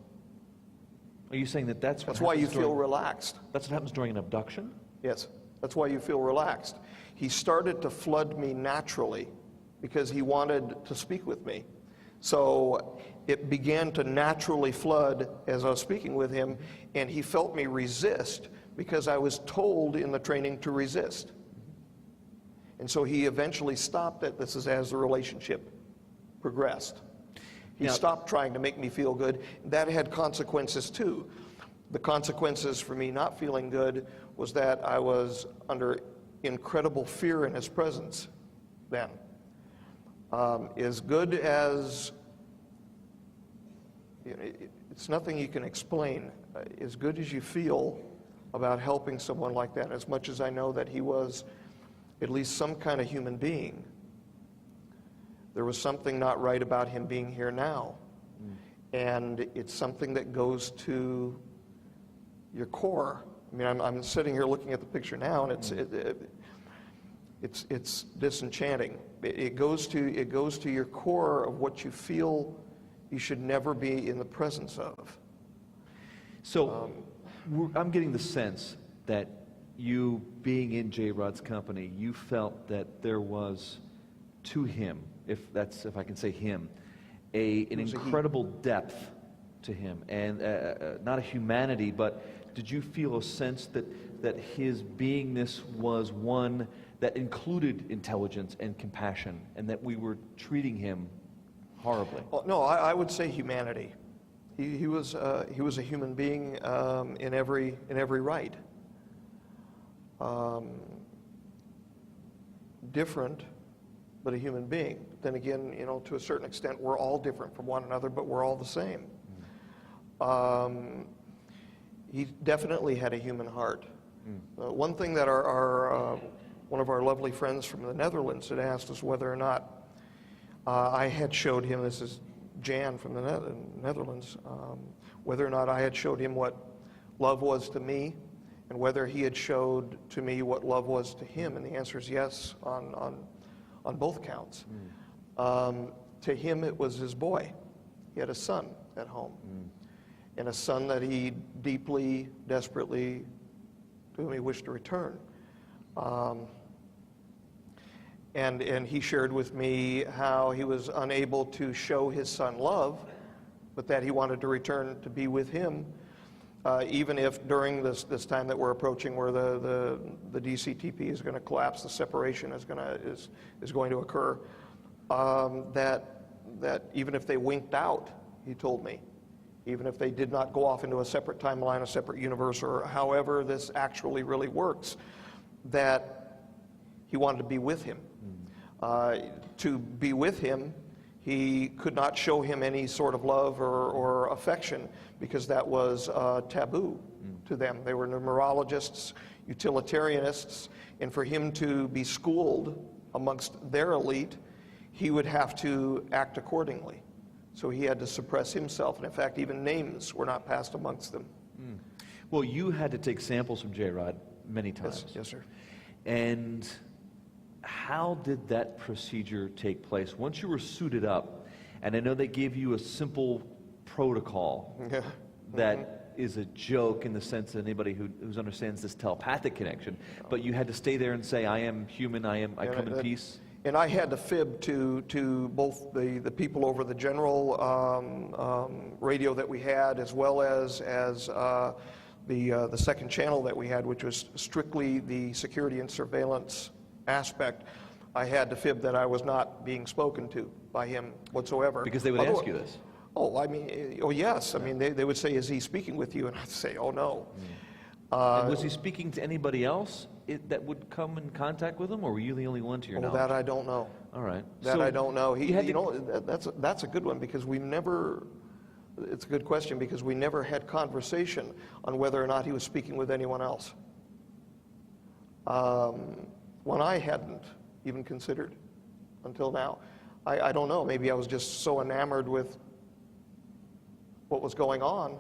Are you saying that's why you feel relaxed? That's what happens during an abduction? Yes, that's why you feel relaxed. He started to flood me naturally because he wanted to speak with me. So it began to naturally flood as I was speaking with him, and he felt me resist because I was told in the training to resist. And so he eventually stopped it. This is as the relationship progressed. He stopped trying to make me feel good. That had consequences too. The consequences for me not feeling good was that I was under incredible fear in his presence then. As good as, it's nothing you can explain, as good as you feel about helping someone like that, as much as I know that he was at least some kind of human being, there was something not right about him being here now. And it's something that goes to your core. I mean, I'm sitting here looking at the picture now, and it's disenchanting. It goes to your core of what you feel he should never be in the presence of. So I'm getting the sense that you, being in J. Rod's company, you felt that there was to him, if I can say him, an incredible depth to him, and not a humanity, but did you feel a sense that his beingness was one that included intelligence and compassion, and that we were treating him horribly? Well, no, I would say humanity. He was a human being in every right. Different, but a human being. Then again, you know, to a certain extent, we're all different from one another, but we're all the same. He definitely had a human heart. One thing that one of our lovely friends from the Netherlands had asked us whether or not I had showed him, this is Jan from the Netherlands, whether or not I had showed him what love was to me, and whether he had showed to me what love was to him. And the answer is yes on both counts. To him, it was his boy. He had a son at home, and a son that he deeply, desperately, to whom he wished to return. And he shared with me how he was unable to show his son love, but that he wanted to return to be with him, even if during this time that we're approaching, where the DCTP is going to collapse, the separation is going to occur, that even if they winked out, he told me, even if they did not go off into a separate timeline, a separate universe, or however this actually really works, that he wanted to be with him. To be with him, he could not show him any sort of love or affection, because that was taboo to them. They were numerologists, utilitarianists, and for him to be schooled amongst their elite, he would have to act accordingly. So he had to suppress himself, and in fact, even names were not passed amongst them. Well, you had to take samples from J. Rod many times. Yes, sir. And how did that procedure take place? Once you were suited up, and I know they gave you a simple protocol that is a joke in the sense that anybody who understands this telepathic connection, but you had to stay there and say, I am human, I come in peace. And I had to fib to both the people over the general radio that we had, as well as the second channel that we had, which was strictly the security and surveillance aspect. I had to fib that I was not being spoken to by him whatsoever. Because they would ask you this. Oh, I mean, oh yes. I mean, they would say, is he speaking with you? And I'd say, oh no. And was he speaking to anybody else that would come in contact with him, or were you the only one to your knowledge? That I don't know. All right. That I don't know. That's a good one, because we never, it's a good question, because we never had conversation on whether or not he was speaking with anyone else. One I hadn't even considered until now. I don't know, maybe I was just so enamored with what was going on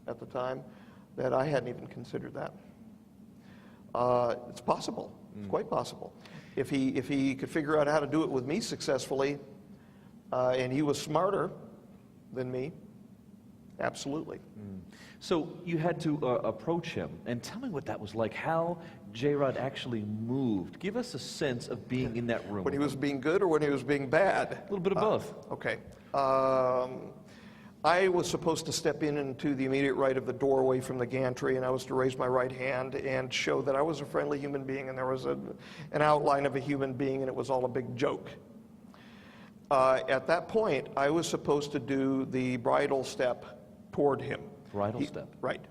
at the time that I hadn't even considered that. It's possible. It's quite possible. If he could figure out how to do it with me successfully, and he was smarter than me, absolutely. So you had to approach him, and tell me what that was like, how J. Rod actually moved. Give us a sense of being in that room. When he was being good or when he was being bad? A little bit of both. Okay. I was supposed to step into the immediate right of the doorway from the gantry, and I was to raise my right hand and show that I was a friendly human being, and there was an outline of a human being, and it was all a big joke. At that point, I was supposed to do the bridal step toward him. Bridal step? Right.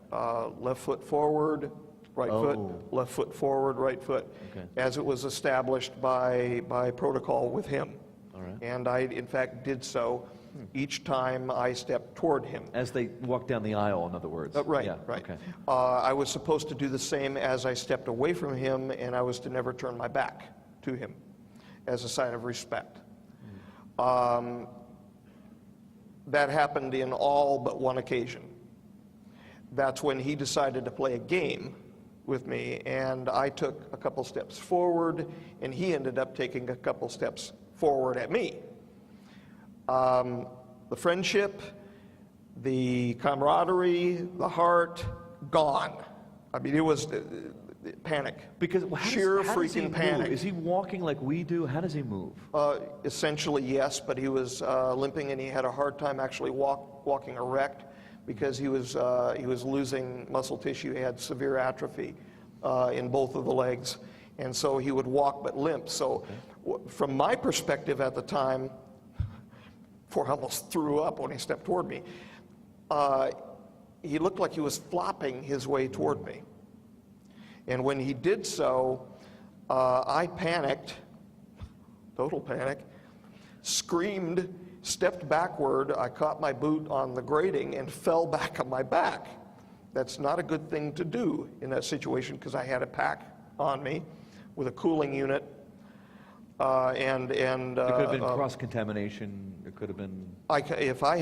Left foot forward, right foot, left foot forward, right foot, as it was established by protocol with him. All right. And I, in fact, did so each time I stepped toward him. As they walked down the aisle, in other words. Right, yeah, right. Okay. I was supposed to do the same as I stepped away from him, and I was to never turn my back to him as a sign of respect. That happened in all but one occasion. That's when he decided to play a game with me, and I took a couple steps forward, and he ended up taking a couple steps forward at me. The The friendship, the camaraderie, the heart, gone. I mean, it was panic. Because sheer how does he freaking move? panic. Is he walking like we do? How does he move? Essentially, yes, but he was limping, and he had a hard time actually walking erect because he was losing muscle tissue. He had severe atrophy in both of the legs, and so he would walk but limp. So, from my perspective at the time, before I almost threw up when he stepped toward me, he looked like he was flopping his way toward me. And when he did so, I panicked, total panic, screamed, stepped backward. I caught my boot on the grating and fell back on my back. That's not a good thing to do in that situation because I had a pack on me with a cooling unit. It could have been cross-contamination. It could have been... If I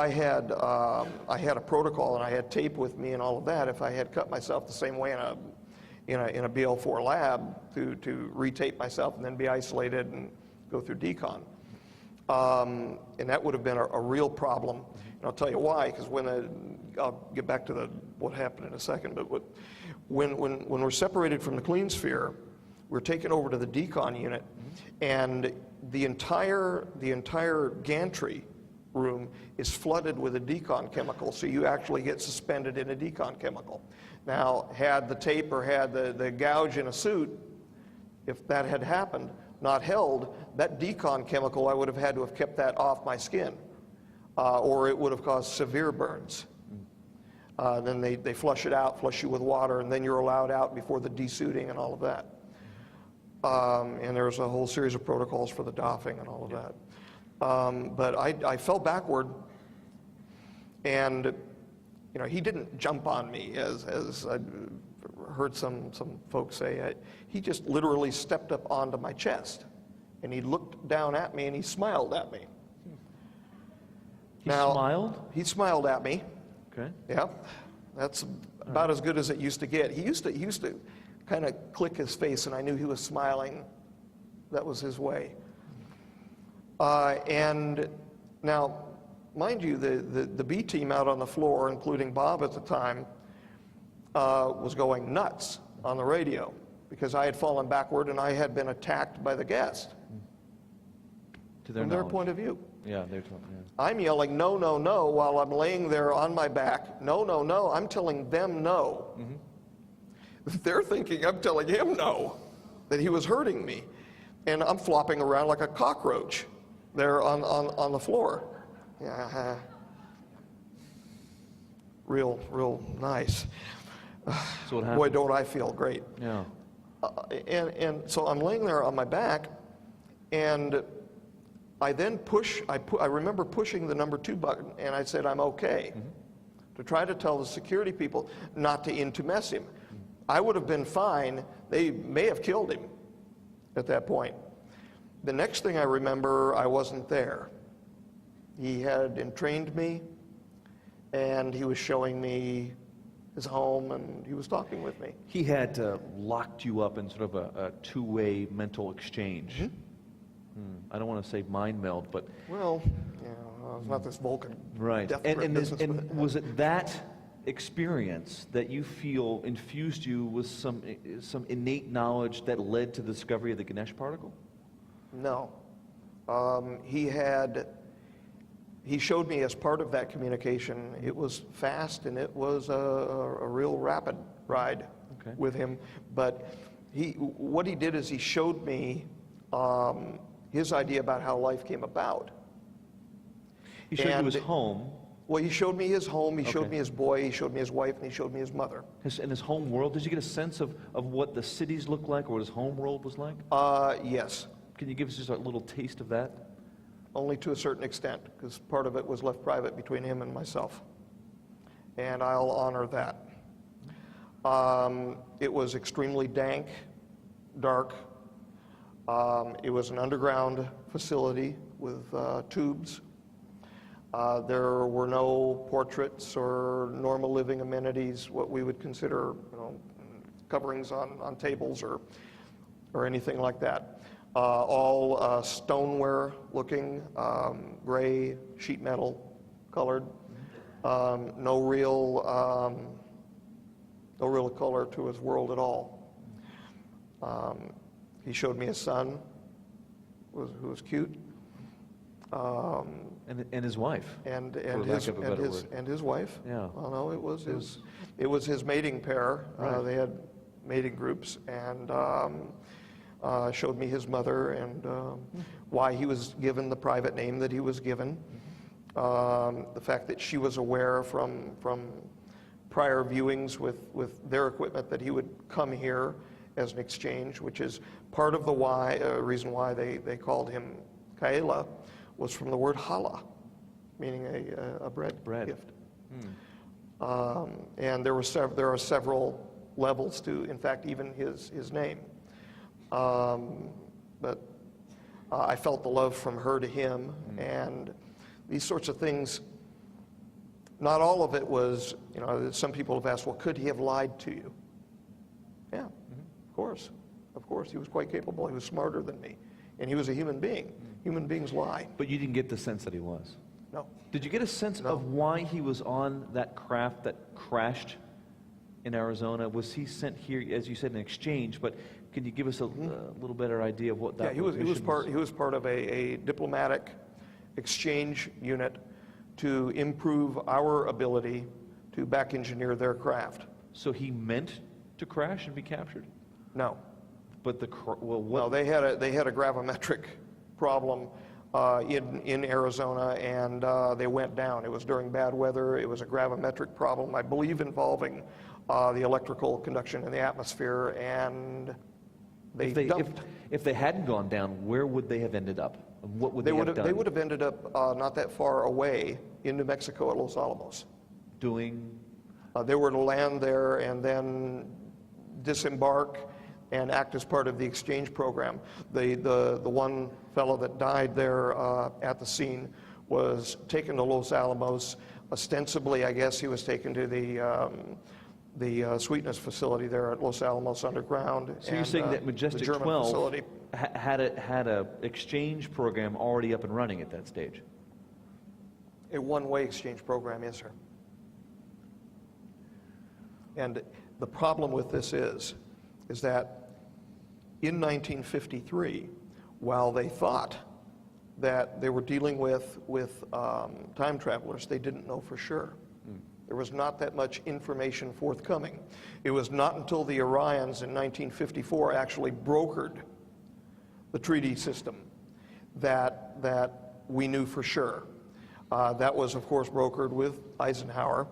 had a protocol and I had tape with me and all of that, if I had cut myself the same way in a BL4 lab to retape myself and then be isolated and go through decon, and that would have been a real problem. And I'll tell you why, because I'll get back to what happened in a second. But when we're separated from the clean sphere, we're taken over to the decon unit, and the entire gantry room is flooded with a decon chemical, so you actually get suspended in a decon chemical. Now, had the tape or had the gouge in a suit, if that had happened, not held, that decon chemical, I would have had to have kept that off my skin, or it would have caused severe burns. Then they flush it out, flush you with water, and then you're allowed out before the desuiting and all of that. And there's a whole series of protocols for the doffing and all of that. But I fell backward, and he didn't jump on me as I heard some folks say. He just literally stepped up onto my chest, and he looked down at me and he smiled at me. He smiled? He smiled at me. Okay. Yeah, that's about as good as it used to get. He used to kind of click his face, and I knew he was smiling. That was his way. And now, mind you, the B team out on the floor, including Bob at the time, was going nuts on the radio because I had fallen backward and I had been attacked by the guest. From their point of view. Yeah, they're talking. Yeah. I'm yelling, no, no, no, while I'm laying there on my back. No, no, no. I'm telling them no. Mm-hmm. They're thinking I'm telling him no, that he was hurting me. And I'm flopping around like a cockroach there on the floor. Yeah. Real nice. So what happened? Boy, don't I feel great. Yeah. And so I'm laying there on my back, and I then I remember pushing the number 2 button, and I said, I'm okay, to try to tell the security people not to mess him. I would have been fine. They may have killed him at that point. The next thing I remember, I wasn't there. He had entrained me, and he was showing me his home, and he was talking with me. He had locked you up in sort of a two-way mental exchange. Mm-hmm. I don't want to say mind meld, but... Well, it's not this Vulcan. Right. And was it that experience that you feel infused you with some innate knowledge that led to the discovery of the Ganesh particle? No. He showed me as part of that communication. It was fast, and it was a real rapid ride with him. But what he did is he showed me his idea about how life came about. He showed you his home. Well, he showed me his home, he showed me his boy, he showed me his wife, and he showed me his mother. In his home world, did you get a sense of what the cities looked like or what his home world was like? Yes. Can you give us just a little taste of that? Only to a certain extent, because part of it was left private between him and myself. And I'll honor that. It was extremely dank, dark. It was an underground facility with tubes. There were no portraits or normal living amenities, what we would consider, coverings on tables or anything like that. all stoneware looking, gray sheet metal colored, no real color to his world at all. He showed me his son, who was cute. And his wife. And his wife. Yeah. Oh no, it was his mating pair. Right. They had mating groups, and showed me his mother and why he was given the private name that he was given. The fact that she was aware from prior viewings with their equipment that he would come here as an exchange, which is part of the reason why they called him Kaela, was from the word challah, meaning a bread gift. And there are several levels to, in fact, even his name. But I felt the love from her to him, and these sorts of things. Not all of it was, some people have asked, well, could he have lied to you? Yeah, of course. Of course, he was quite capable. He was smarter than me, and he was a human being. Human beings lie. But you didn't get the sense that he was? No. Did you get a sense of why he was on that craft that crashed in Arizona? Was he sent here, as you said, in exchange, but can you give us a little better idea of what that was? Yeah, he was part of a diplomatic exchange unit to improve our ability to back engineer their craft. So he meant to crash and be captured? No. But No, they had a gravimetric problem in Arizona, and they went down. It was during bad weather. It was a gravimetric problem, I believe, involving the electrical conduction in the atmosphere, and they dumped. If they hadn't gone down, where would they have ended up? What would they have done? They would have ended up not that far away in New Mexico at Los Alamos. Doing? They were to land there and then disembark and act as part of the exchange program. The one fellow that died there at the scene was taken to Los Alamos. Ostensibly, I guess he was taken to the sweetness facility there at Los Alamos Underground. So you're saying that Majestic 12 facility had a exchange program already up and running at that stage? A one-way exchange program, yes, sir. And the problem with this is that in 1953, while they thought that they were dealing with time travelers, they didn't know for sure. There was not that much information forthcoming. It was not until the Orions in 1954 actually brokered the treaty system that we knew for sure. That was, of course, brokered with Eisenhower.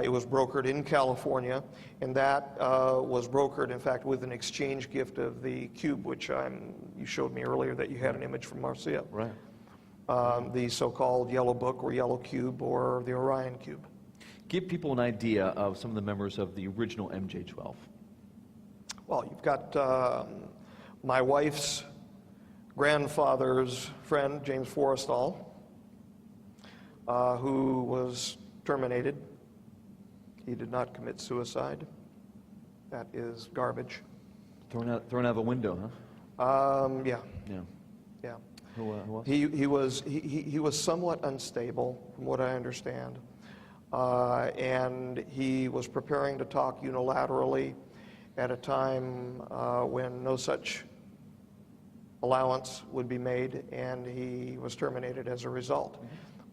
It was brokered in California, and that was brokered, in fact, with an exchange gift of the cube, which you showed me earlier that you had an image from Marcia. Right. The so-called yellow book or yellow cube or the Orion cube. Give people an idea of some of the members of the original MJ-12. Well, you've got my wife's grandfather's friend, James Forrestal, who was terminated. He did not commit suicide. That is garbage. Thrown out of a window, Yeah. Yeah. Yeah. Who else? He was somewhat unstable, from what I understand, and he was preparing to talk unilaterally at a time when no such allowance would be made, and he was terminated as a result.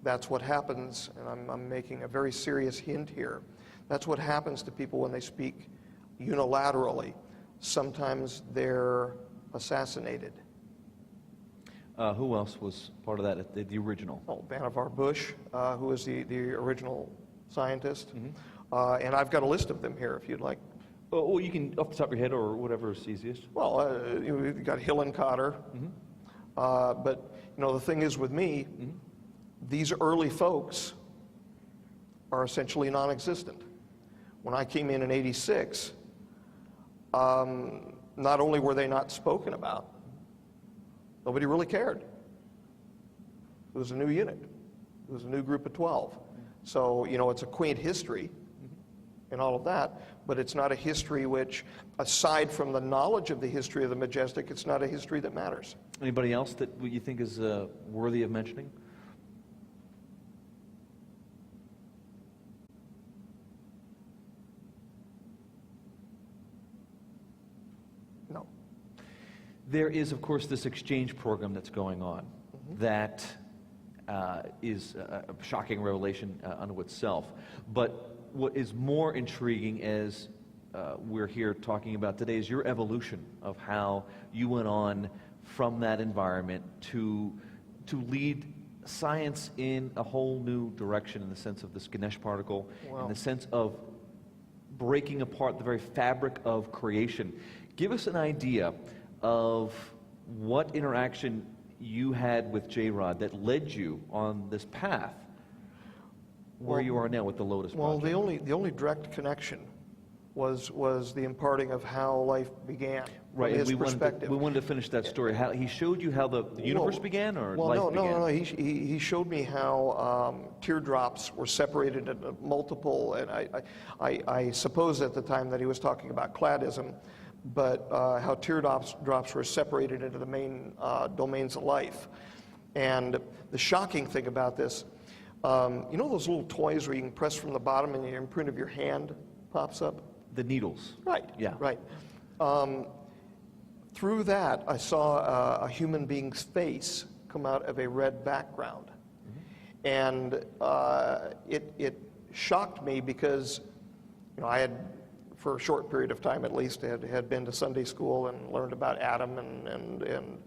That's what happens, and I'm making a very serious hint here. That's what happens to people when they speak unilaterally. Sometimes they're assassinated. Who else was part of that, the original? Oh, Vannevar Bush, who was the original scientist. And I've got a list of them here if you'd like. Well, you can, off the top of your head, or whatever is easiest. Well, we've got Hillenkotter. But, the thing is with me, these early folks are essentially non-existent. When I came in 86, not only were they not spoken about, nobody really cared. It was a new unit. It was a new group of 12. So, it's a quaint history, and all of that, but it's not a history which, aside from the knowledge of the history of the majestic, it's not a history that matters. Anybody else that you think is worthy of mentioning? No. There is, of course, this exchange program that's going on that is a shocking revelation unto itself. But what is more intriguing, as we're here talking about today, is your evolution of how you went on from that environment to lead science in a whole new direction in the sense of this Ganesh particle, in the sense of breaking apart the very fabric of creation. Give us an idea of what interaction you had with J-Rod that led you on this path where you are now with the Lotus Project. Well, the only direct connection was the imparting of how life began. Right, from and his perspective. we wanted to finish that story. How, he showed you how the universe began, or life began? No. He showed me how teardrops were separated into multiple, and I suppose at the time that he was talking about cladism, but how teardrops were separated into the main domains of life. And the shocking thing about this, you know those little toys where you can press from the bottom and the imprint of your hand pops up? The needles. Right. Yeah. Right. Through that, I saw a human being's face come out of a red background. And it shocked me because, you know, I had, for a short period of time at least, had been to Sunday school and learned about Adam and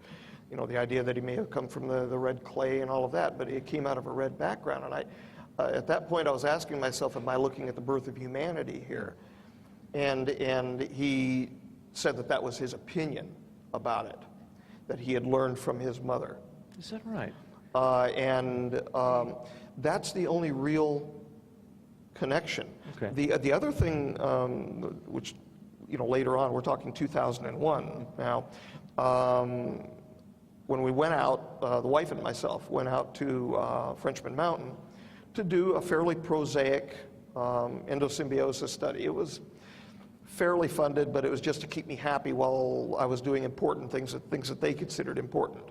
you know, the idea that he may have come from the red clay and all of that, but it came out of a red background. And at that point, I was asking myself, am I looking at the birth of humanity here? And he said that was his opinion about it, that he had learned from his mother. Is that right? That's the only real connection. Okay. The other thing, which, you know, later on, we're talking 2001 now, when we went out, the wife and myself went out to Frenchman Mountain to do a fairly prosaic endosymbiosis study. It was fairly funded, but it was just to keep me happy while I was doing important things that they considered important.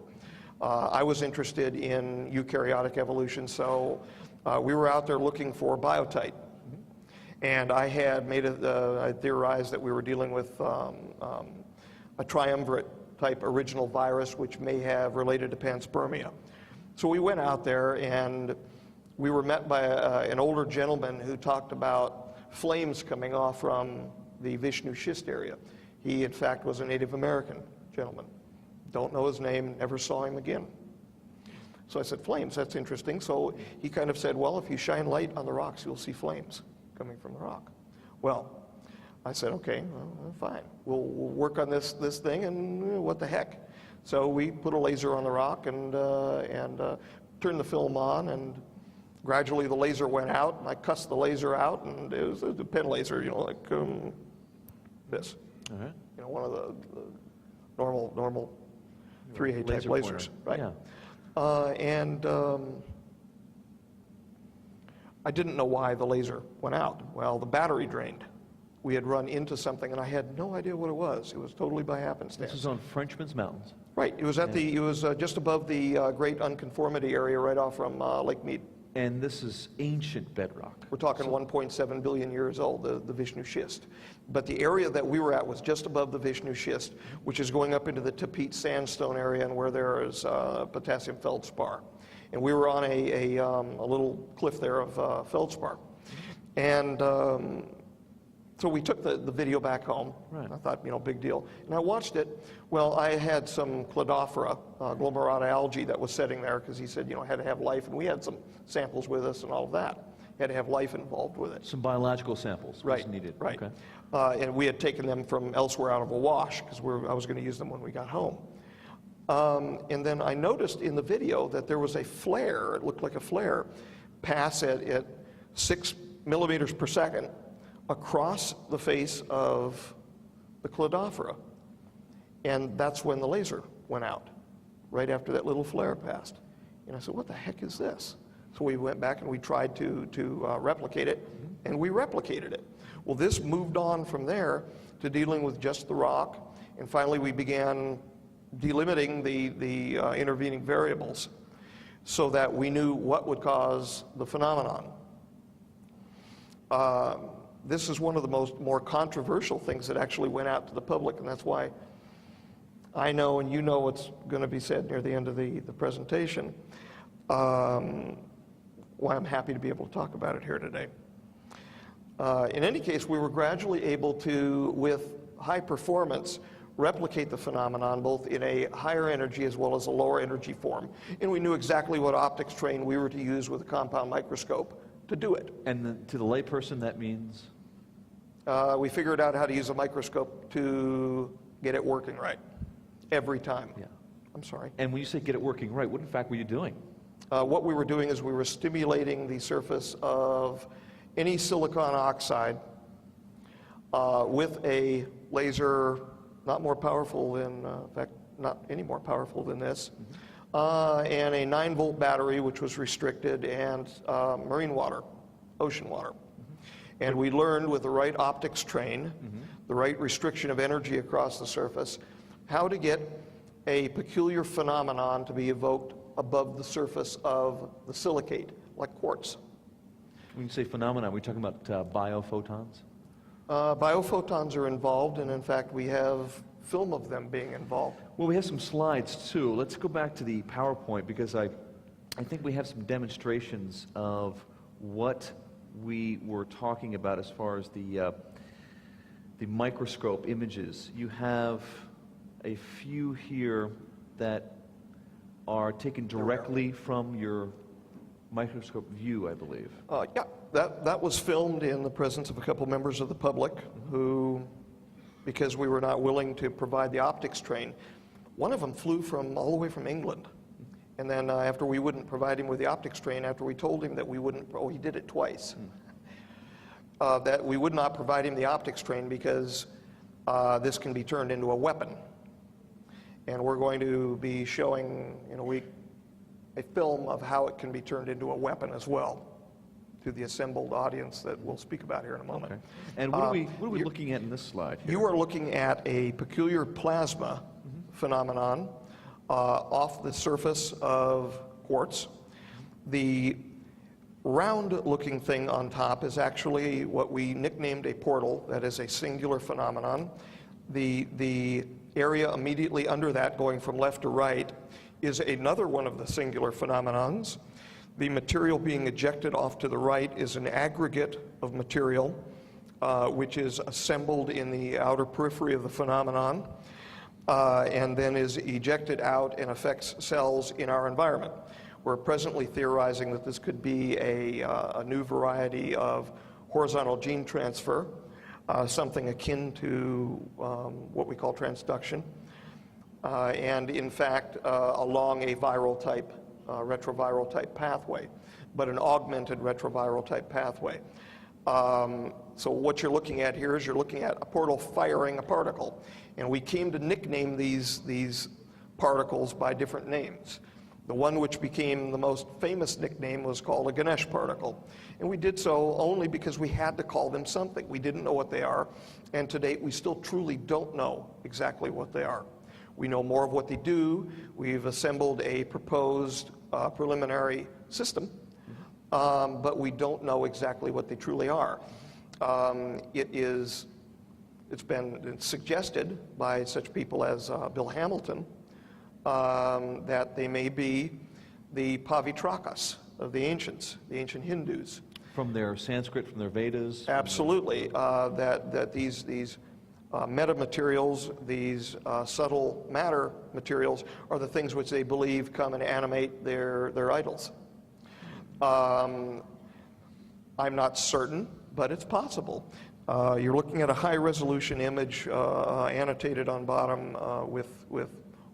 I was interested in eukaryotic evolution, so we were out there looking for biotype. And I had I theorized that we were dealing with a triumvirate type original virus, which may have related to panspermia. So we went out there, and we were met by an older gentleman who talked about flames coming off from the Vishnu schist area. He, in fact, was a Native American gentleman. Don't know his name, never saw him again. So I said, flames, that's interesting. So he kind of said, well, if you shine light on the rocks, you'll see flames coming from the rock. Well, I said, okay, well, fine. We'll work on this thing, and what the heck. So we put a laser on the rock and turned the film on, and gradually the laser went out, and I cussed the laser out, and it was a pen laser, you know, like this. Uh-huh. You know, one of the normal 3A type Laser lasers, pointer. right? Yeah. I didn't know why the laser went out. Well, the battery drained. We had run into something, and I had no idea what it was. It was totally by happenstance. This is on Frenchman's Mountains. Right. It was at it was just above the Great Unconformity area, right off from Lake Mead. And this is ancient bedrock. We're talking 1.7 billion years old, the Vishnu schist. But the area that we were at was just above the Vishnu schist, which is going up into the Tapete sandstone area, and where there is potassium feldspar. And we were on a little cliff there of feldspar. And so we took the video back home. Right. I thought, you know, big deal. And I watched it. Well, I had some Cladophora, glomerata algae that was sitting there, because he said, you know, it had to have life. And we had some samples with us and all of that. Had to have life involved with it. Some biological samples was needed. Right. Okay. And we had taken them from elsewhere out of a wash, because I was going to use them when we got home. And then I noticed in the video that there was a flare, it looked like a flare, pass at 6 millimeters per second across the face of the Cladophora. And that's when the laser went out, right after that little flare passed. And I said, what the heck is this? So we went back and we tried to replicate it, and we replicated it. Well, this moved on from there to dealing with just the rock, and finally we began delimiting the intervening variables so that we knew what would cause the phenomenon. This is one of the more controversial things that actually went out to the public, and that's why I know and you know what's going to be said near the end of the presentation. Why I'm happy to be able to talk about it here today. In any case, we were gradually able to, with high performance, replicate the phenomenon both in a higher energy as well as a lower energy form. And we knew exactly what optics train we were to use with a compound microscope to do it. And to the layperson, that means? We figured out how to use a microscope to get it working right every time. Yeah. I'm sorry. And when you say get it working right, what in fact were you doing? What we were doing is we were stimulating the surface of any silicon oxide with a laser not more powerful than, in fact, not any more powerful than this, and a 9-volt battery, which was restricted, and marine water, ocean water. And we learned with the right optics train, the right restriction of energy across the surface, how to get a peculiar phenomenon to be evoked above the surface of the silicate, like quartz. When you say phenomena, are we talking about biophotons? Biophotons are involved, and in fact, we have film of them being involved. Well, we have some slides too. Let's go back to the PowerPoint because I think we have some demonstrations of what we were talking about as far as the microscope images. You have a few here that are taken directly from your microscope view, I believe. Yeah, that was filmed in the presence of a couple members of the public who, because we were not willing to provide the optics train, one of them flew all the way from England. And then after we wouldn't provide him with the optics train, after we told him that we wouldn't, he did it twice, that we would not provide him the optics train because this can be turned into a weapon. And we're going to be showing in a week a film of how it can be turned into a weapon as well to the assembled audience that we'll speak about here in a moment. Okay. And what are we looking at in this slide here? You are looking at a peculiar plasma phenomenon off the surface of quartz. The round-looking thing on top is actually what we nicknamed a portal. That is a singular phenomenon. The area immediately under that, going from left to right, is another one of the singular phenomenons. The material being ejected off to the right is an aggregate of material which is assembled in the outer periphery of the phenomenon and then is ejected out and affects cells in our environment. We're presently theorizing that this could be a new variety of horizontal gene transfer, something akin to what we call transduction, and in fact along a viral type, retroviral type pathway, but an augmented retroviral type pathway. So what you're looking at here is you're looking at a portal firing a particle, and we came to nickname these particles by different names. The one which became the most famous nickname was called a Ganesh particle. And we did so only because we had to call them something. We didn't know what they are, and to date we still truly don't know exactly what they are. We know more of what they do. We've assembled a proposed preliminary system, but we don't know exactly what they truly are. It's been suggested by such people as Bill Hamilton that they may be the Pavitrakas of the ancients, the ancient Hindus. From their Sanskrit, from their Vedas? Absolutely. That these metamaterials, these subtle matter materials, are the things which they believe come and animate their idols. I'm not certain, but it's possible. You're looking at a high-resolution image annotated on bottom with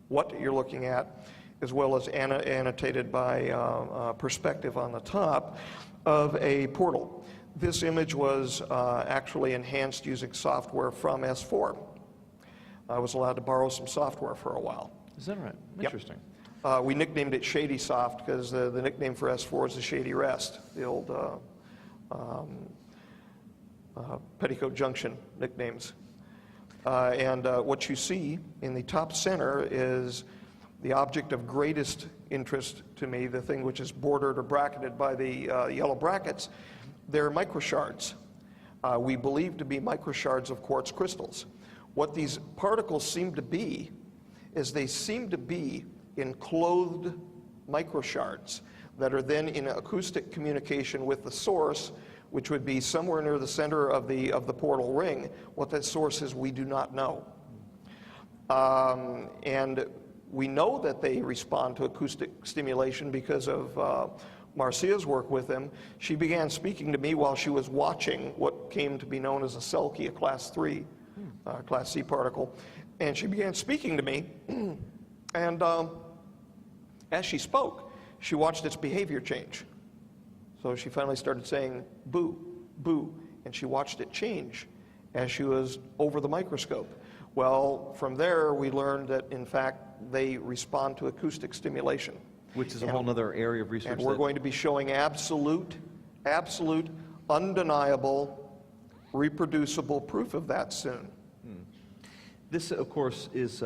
what you're looking at, as well as annotated by perspective on the top of a portal. This image was actually enhanced using software from S4. I was allowed to borrow some software for a while. Is that right? Yep. Interesting. We nicknamed it Shady Soft because the nickname for S4 is the Shady Rest, the old Petticoat Junction nicknames. And what you see in the top center is the object of greatest interest to me, the thing which is bordered or bracketed by the yellow brackets. They're microshards. We believe to be microshards of quartz crystals. What these particles seem to be is they seem to be enclosed microshards that are then in acoustic communication with the source, which would be somewhere near the center of the portal ring. What that source is, we do not know. And we know that they respond to acoustic stimulation because of Marcia's work with them. She began speaking to me while she was watching what came to be known as a Selkie, a class 3, class C particle. And she began speaking to me, and as she spoke, she watched its behavior change. So she finally started saying, boo, boo, and she watched it change as she was over the microscope. Well, from there, we learned that, in fact, they respond to acoustic stimulation. Which is a whole other area of research. And we're going to be showing absolute, undeniable, reproducible proof of that soon. This, of course, is...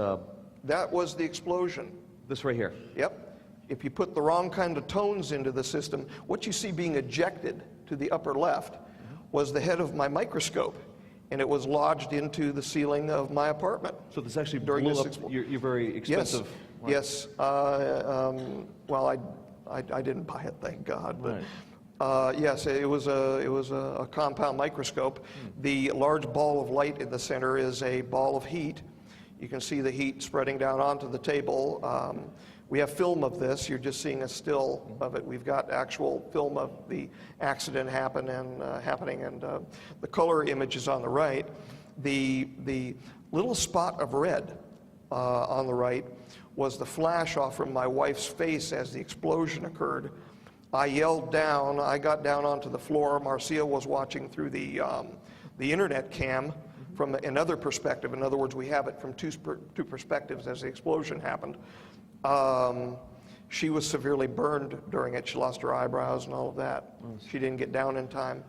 That was the explosion. This right here. Yep. If you put the wrong kind of tones into the system, what you see being ejected to the upper left was the head of my microscope, and it was lodged into the ceiling of my apartment. So this actually during blew this up your very expensive... Yes. Well, I didn't buy it, thank God. But yes, it was a compound microscope. The large ball of light in the center is a ball of heat. You can see the heat spreading down onto the table. We have film of this. You're just seeing a still of it. We've got actual film of the accident happening, and the color image is on the right. The little spot of red on the right was the flash off from my wife's face as the explosion occurred. I yelled down. I got down onto the floor. Marcia was watching through the internet cam from another perspective. In other words, we have it from two perspectives as the explosion happened. She was severely burned during it. She lost her eyebrows and all of that. She didn't get down in time.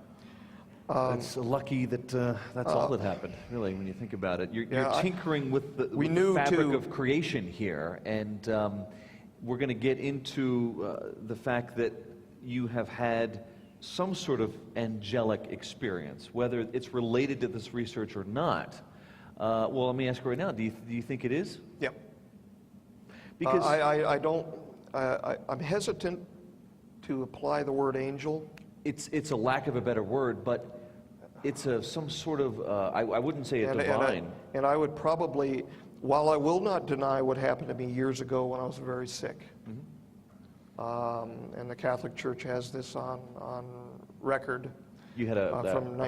It's lucky that that's all that happened, really, when you think about it. You're tinkering with the fabric of creation here, and we're going to get into the fact that you have had some sort of angelic experience, whether it's related to this research or not. Well, let me ask you right now, do you think it is? Yeah. Because I'm hesitant to apply the word angel. It's a lack of a better word, but it's some sort of, I wouldn't say a divine. And I would probably, while I will not deny what happened to me years ago when I was very sick, and the Catholic Church has this on record. You had a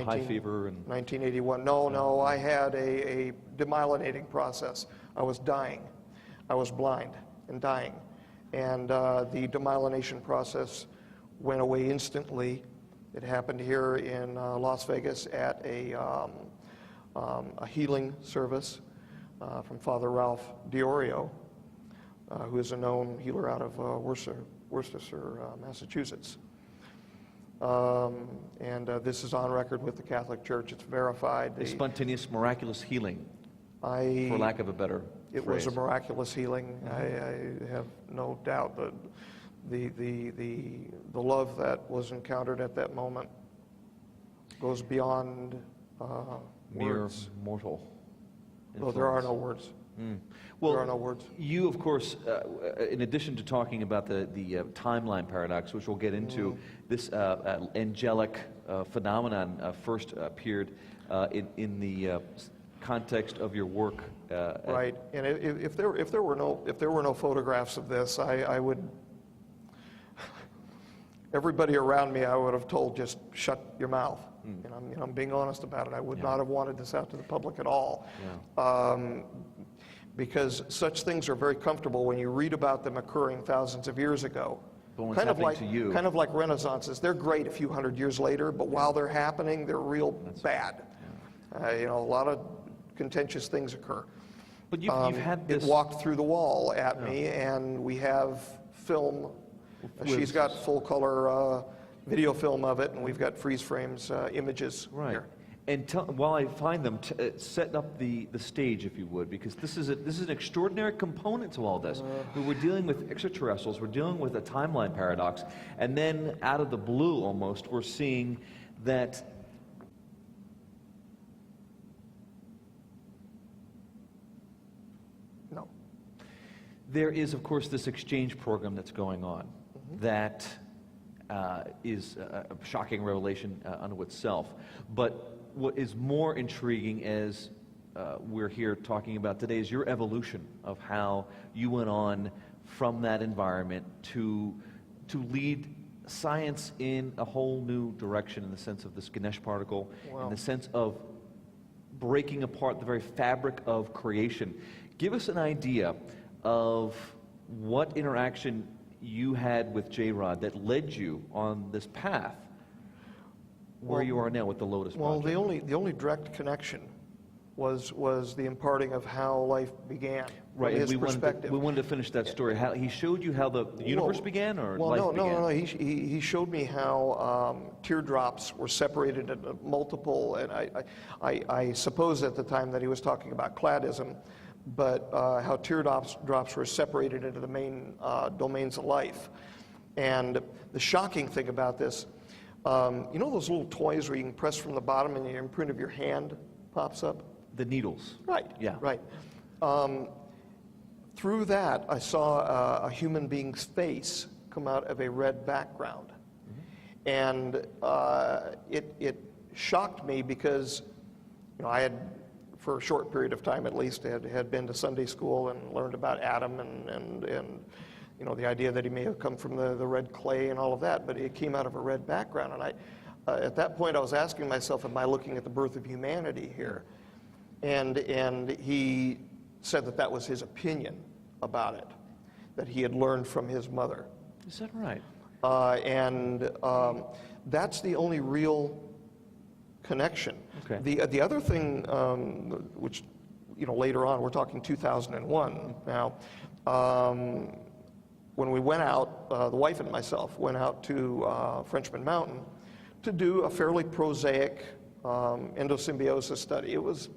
high fever? 1981. No, I had a demyelinating process. I was dying. I was blind and dying. And the demyelination process went away instantly. It happened here in Las Vegas at a healing service from Father Ralph Diorio, who is a known healer out of Worcester, Massachusetts. And this is on record with the Catholic Church. It's verified. A spontaneous, miraculous healing, for lack of a better It phrase. was a miraculous healing. I have no doubt that the love that was encountered at that moment goes beyond mere words. mortal. No, there are no words. Well, there are no words. You, of course, in addition to talking about the timeline paradox, which we'll get into, this angelic phenomenon first appeared in the context of your work. Right, and if there were no photographs of this, I would. Everybody around me, I would have told, just shut your mouth. And I'm being honest about it. I would not have wanted this out to the public at all. Because such things are very comfortable when you read about them occurring thousands of years ago. Kind of like Renaissances. They're great a few hundred years later, but while they're happening, they're real bad. A lot of contentious things occur. But you've had this... It walked through the wall at me, and we have film. She's got full color video film of it, and we've got freeze frames, images here. And while I find them, set up the stage, if you would, because this is an extraordinary component to all this. We're dealing with extraterrestrials, we're dealing with a timeline paradox, and then out of the blue almost, we're seeing that there is, of course, this exchange program that's going on that is a shocking revelation unto itself. But what is more intriguing, as we're here talking about today, is your evolution of how you went on from that environment to lead science in a whole new direction in the sense of this Ganesh particle, in the sense of breaking apart the very fabric of creation. Give us an idea of what interaction you had with J-Rod that led you on this path where you are now with the Lotus Project. Well, the only direct connection was the imparting of how life began. Right, from and his perspective. we wanted to finish that story. How he showed you how the universe began, or life began? No. He showed me how teardrops were separated into multiple, and I suppose at the time that he was talking about cladism, but how teardrops were separated into the main domains of life. And the shocking thing about this, you know those little toys where you can press from the bottom and the imprint of your hand pops up? The needles. Right. Yeah. Right. Through that, I saw a human being's face come out of a red background. And it shocked me because, you know, I had, for a short period of time at least, had been to Sunday school and learned about Adam and you know, the idea that he may have come from the red clay and all of that, but it came out of a red background. And at that point, I was asking myself, am I looking at the birth of humanity here? And he said that that was his opinion about it, that he had learned from his mother. Is that right? That's the only real connection. Okay. The other thing, which, you know, later on, we're talking 2001 now, when we went out, the wife and myself went out to Frenchman Mountain to do a fairly prosaic endosymbiosis study. It was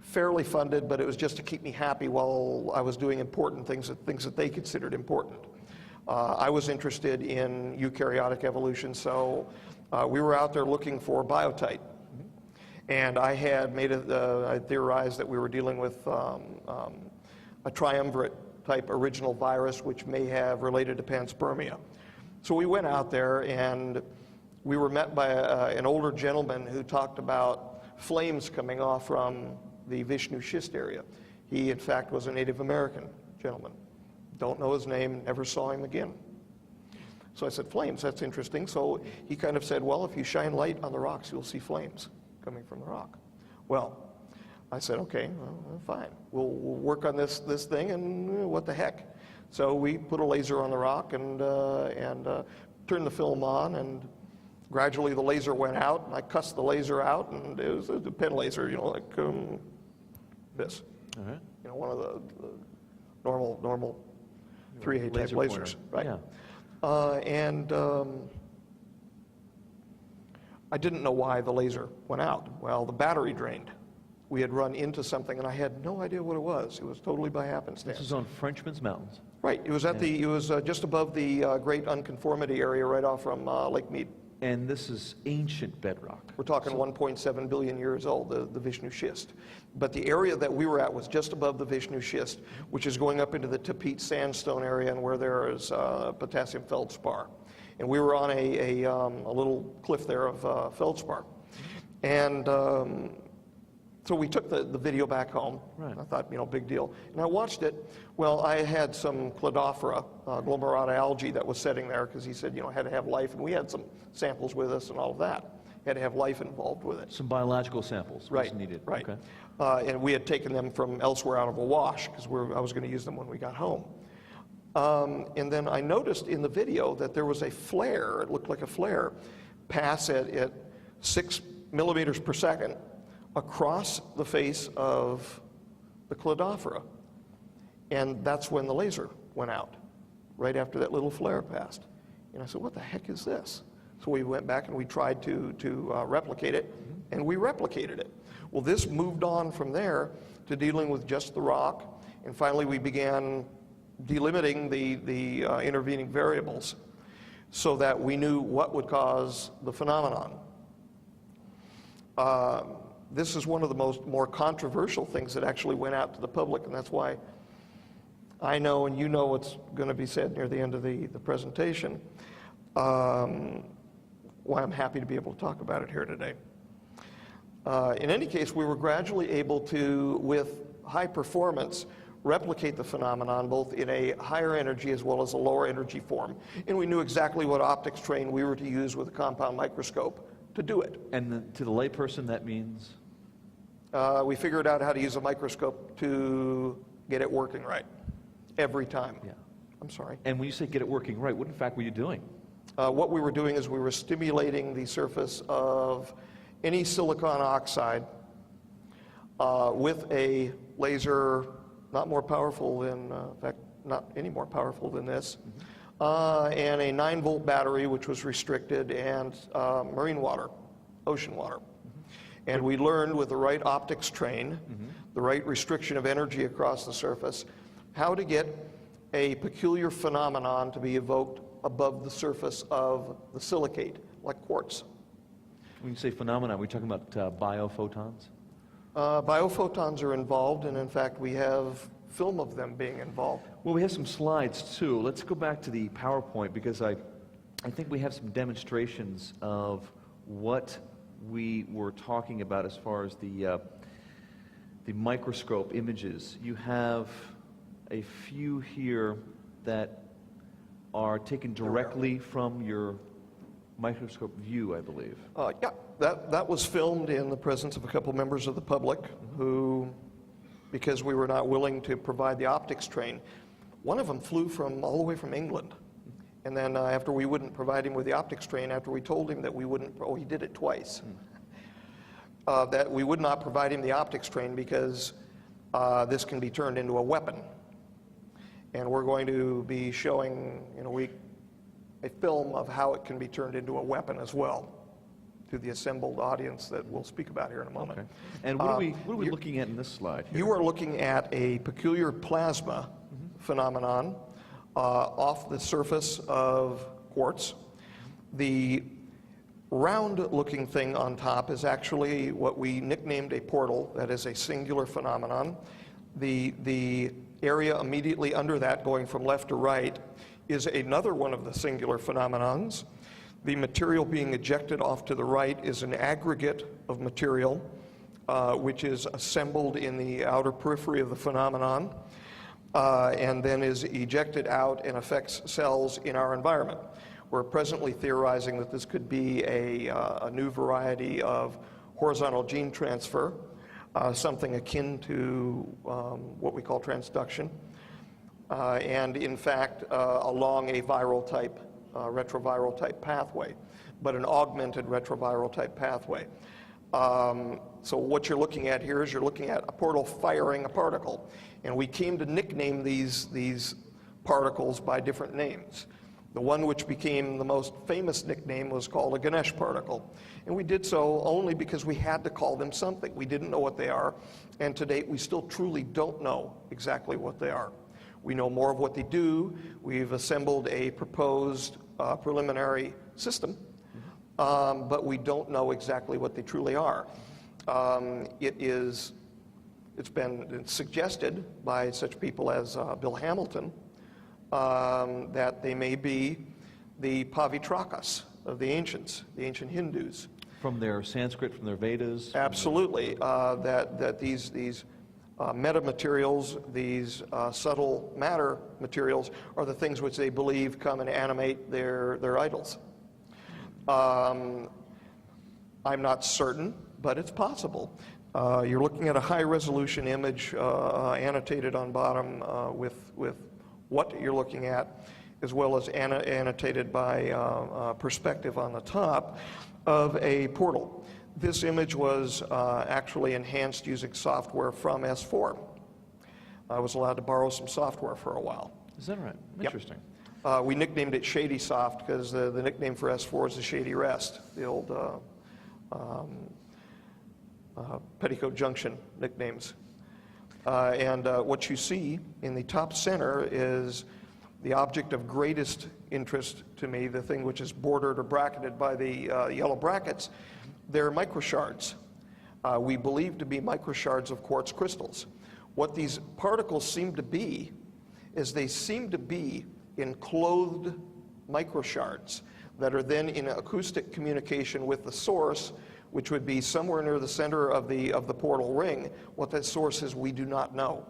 fairly funded, but it was just to keep me happy while I was doing important things that they considered important. I was interested in eukaryotic evolution, so we were out there looking for biotype. And I had I theorized that we were dealing with a triumvirate type original virus, which may have related to panspermia. So we went out there, and we were met by an older gentleman who talked about flames coming off from the Vishnu schist area. He, in fact, was a Native American gentleman. Don't know his name, never saw him again. So I said, flames, that's interesting. So he kind of said, well, if you shine light on the rocks, you'll see flames coming from the rock. Well, I said, okay, well, fine. We'll work on this thing, and what the heck. So we put a laser on the rock and turned the film on, and gradually the laser went out, and I cussed the laser out, and it was a pen laser, you know, like this. Uh-huh. You know, one of the normal 3A type Laser lasers, pointer. right? Yeah. I didn't know why the laser went out. Well, the battery drained. We had run into something, and I had no idea what it was. It was totally by happenstance. This is on Frenchman's Mountains. Right. It was it was just above the Great Unconformity area, right off from Lake Mead. And this is ancient bedrock. We're talking 1.7 billion years old, the Vishnu schist. But the area that we were at was just above the Vishnu schist, which is going up into the Tapete sandstone area, and where there is potassium feldspar. And we were on a little cliff there of feldspar. And so we took the video back home. Right. I thought, you know, big deal. And I watched it. Well, I had some Cladophora, glomerata algae that was sitting there, because he said, you know, it had to have life. And we had some samples with us and all of that. Had to have life involved with it. Some biological samples was needed. Right. Okay. And we had taken them from elsewhere out of a wash, because I was going to use them when we got home. And then I noticed in the video that there was a flare, it looked like a flare, pass at 6 millimeters per second across the face of the cladophora. And that's when the laser went out, right after that little flare passed. And I said, what the heck is this? So we went back and we tried to replicate it, and we replicated it. Well, this moved on from there to dealing with just the rock, and finally we began delimiting the intervening variables so that we knew what would cause the phenomenon. This is one of the more controversial things that actually went out to the public, and that's why I know and you know what's going to be said near the end of the presentation. Why I'm happy to be able to talk about it here today. In any case, we were gradually able to, with high performance, replicate the phenomenon both in a higher energy as well as a lower energy form. And we knew exactly what optics train we were to use with a compound microscope to do it. And to the layperson, that means? We figured out how to use a microscope to get it working right every time. Yeah. I'm sorry. And when you say get it working right, what in fact were you doing? What we were doing is we were stimulating the surface of any silicon oxide with a laser not more powerful than, in fact, not any more powerful than this, and a 9-volt battery, which was restricted, and marine water, ocean water. And we learned with the right optics train, the right restriction of energy across the surface, how to get a peculiar phenomenon to be evoked above the surface of the silicate, like quartz. When you say phenomena, are we talking about biophotons? Biophotons are involved, and in fact, we have film of them being involved. Well, we have some slides too. Let's go back to the PowerPoint because I think we have some demonstrations of what we were talking about as far as the microscope images. You have a few here that are taken directly from your microscope view, I believe. Yeah, that was filmed in the presence of a couple members of the public who, because we were not willing to provide the optics train, one of them flew all the way from England. And then after we wouldn't provide him with the optics train, after we told him that we wouldn't, he did it twice, that we would not provide him the optics train because this can be turned into a weapon. And we're going to be showing in a week a film of how it can be turned into a weapon as well to the assembled audience that we'll speak about here in a moment. Okay. And what are we looking at in this slide here? You are looking at a peculiar plasma phenomenon off the surface of quartz. The round-looking thing on top is actually what we nicknamed a portal. That is a singular phenomenon. The area immediately under that, going from left to right, is another one of the singular phenomenons. The material being ejected off to the right is an aggregate of material which is assembled in the outer periphery of the phenomenon and then is ejected out and affects cells in our environment. We're presently theorizing that this could be a new variety of horizontal gene transfer, something akin to what we call transduction, and in fact along a viral type, retroviral type pathway, but an augmented retroviral type pathway. So what you're looking at here is you're looking at a portal firing a particle, and we came to nickname these particles by different names. The one which became the most famous nickname was called a Ganesh particle. And we did so only because we had to call them something. We didn't know what they are, and to date we still truly don't know exactly what they are. We know more of what they do. We've assembled a proposed preliminary system, but we don't know exactly what they truly are. It's been suggested by such people as Bill Hamilton that they may be the Pavitrakas of the ancients, the ancient Hindus. From their Sanskrit, from their Vedas? Absolutely. That these metamaterials, these subtle matter materials, are the things which they believe come and animate their idols. I'm not certain, but it's possible. You're looking at a high-resolution image annotated on bottom with what you're looking at, as well as annotated by perspective on the top of a portal. This image was actually enhanced using software from S4. I was allowed to borrow some software for a while. Is that right? Interesting. We nicknamed it Shady Soft because the nickname for S4 is the Shady Rest, the old Petticoat Junction nicknames. And what you see in the top center is the object of greatest interest to me, the thing which is bordered or bracketed by the yellow brackets. They're microshards. We believe to be microshards of quartz crystals. What these particles seem to be is they seem to be enclosed microshards that are then in acoustic communication with the source, which would be somewhere near the center of the portal ring. What that source is, we do not know.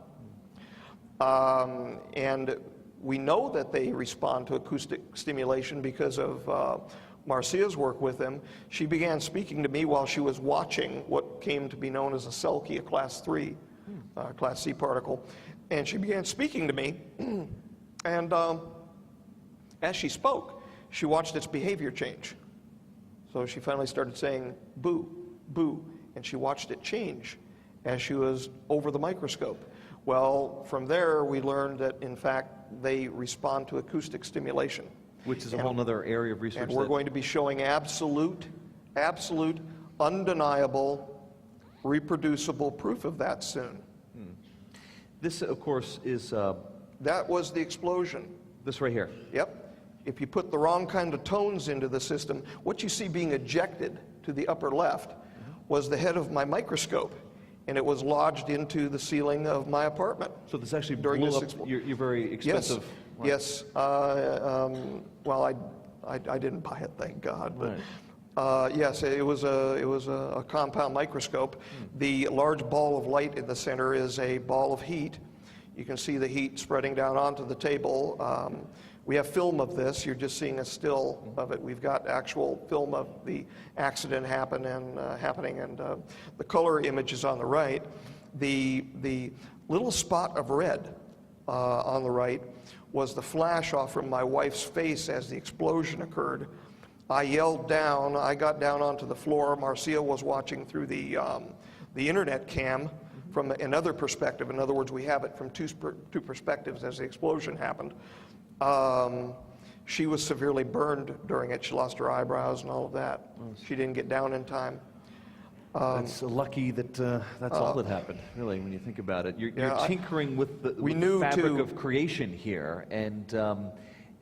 And we know that they respond to acoustic stimulation because of Marcia's work with them. She began speaking to me while she was watching what came to be known as a selkie, a class 3, class C particle. And she began speaking to me, and as she spoke, she watched its behavior change. So she finally started saying, boo, boo, and she watched it change as she was over the microscope. Well, from there, we learned that, in fact, they respond to acoustic stimulation. Which is a whole other area of research. And we're going to be showing absolute, undeniable, reproducible proof of that soon. This, of course, is... that was the explosion. This right here. Yep. If you put the wrong kind of tones into the system, what you see being ejected to the upper left was the head of my microscope, and it was lodged into the ceiling of my apartment. So this actually during blew this up your very expensive... Yes. Well, I didn't buy it, thank God. But Right. yes, it was a compound microscope. The large ball of light in the center is a ball of heat. You can see the heat spreading down onto the table. We have film of this. You're just seeing a still of it. We've got actual film of the accident happening, and the color image is on the right. The little spot of red on the right was the flash off from my wife's face as the explosion occurred. I yelled down. I got down onto the floor. Marcia was watching through the internet cam from another perspective. In other words, we have it from two perspectives as the explosion happened. She was severely burned during it. She lost her eyebrows and all of that. She didn't get down in time. It's lucky that that's all that happened, really, when you think about it. You're tinkering with the fabric of creation here, and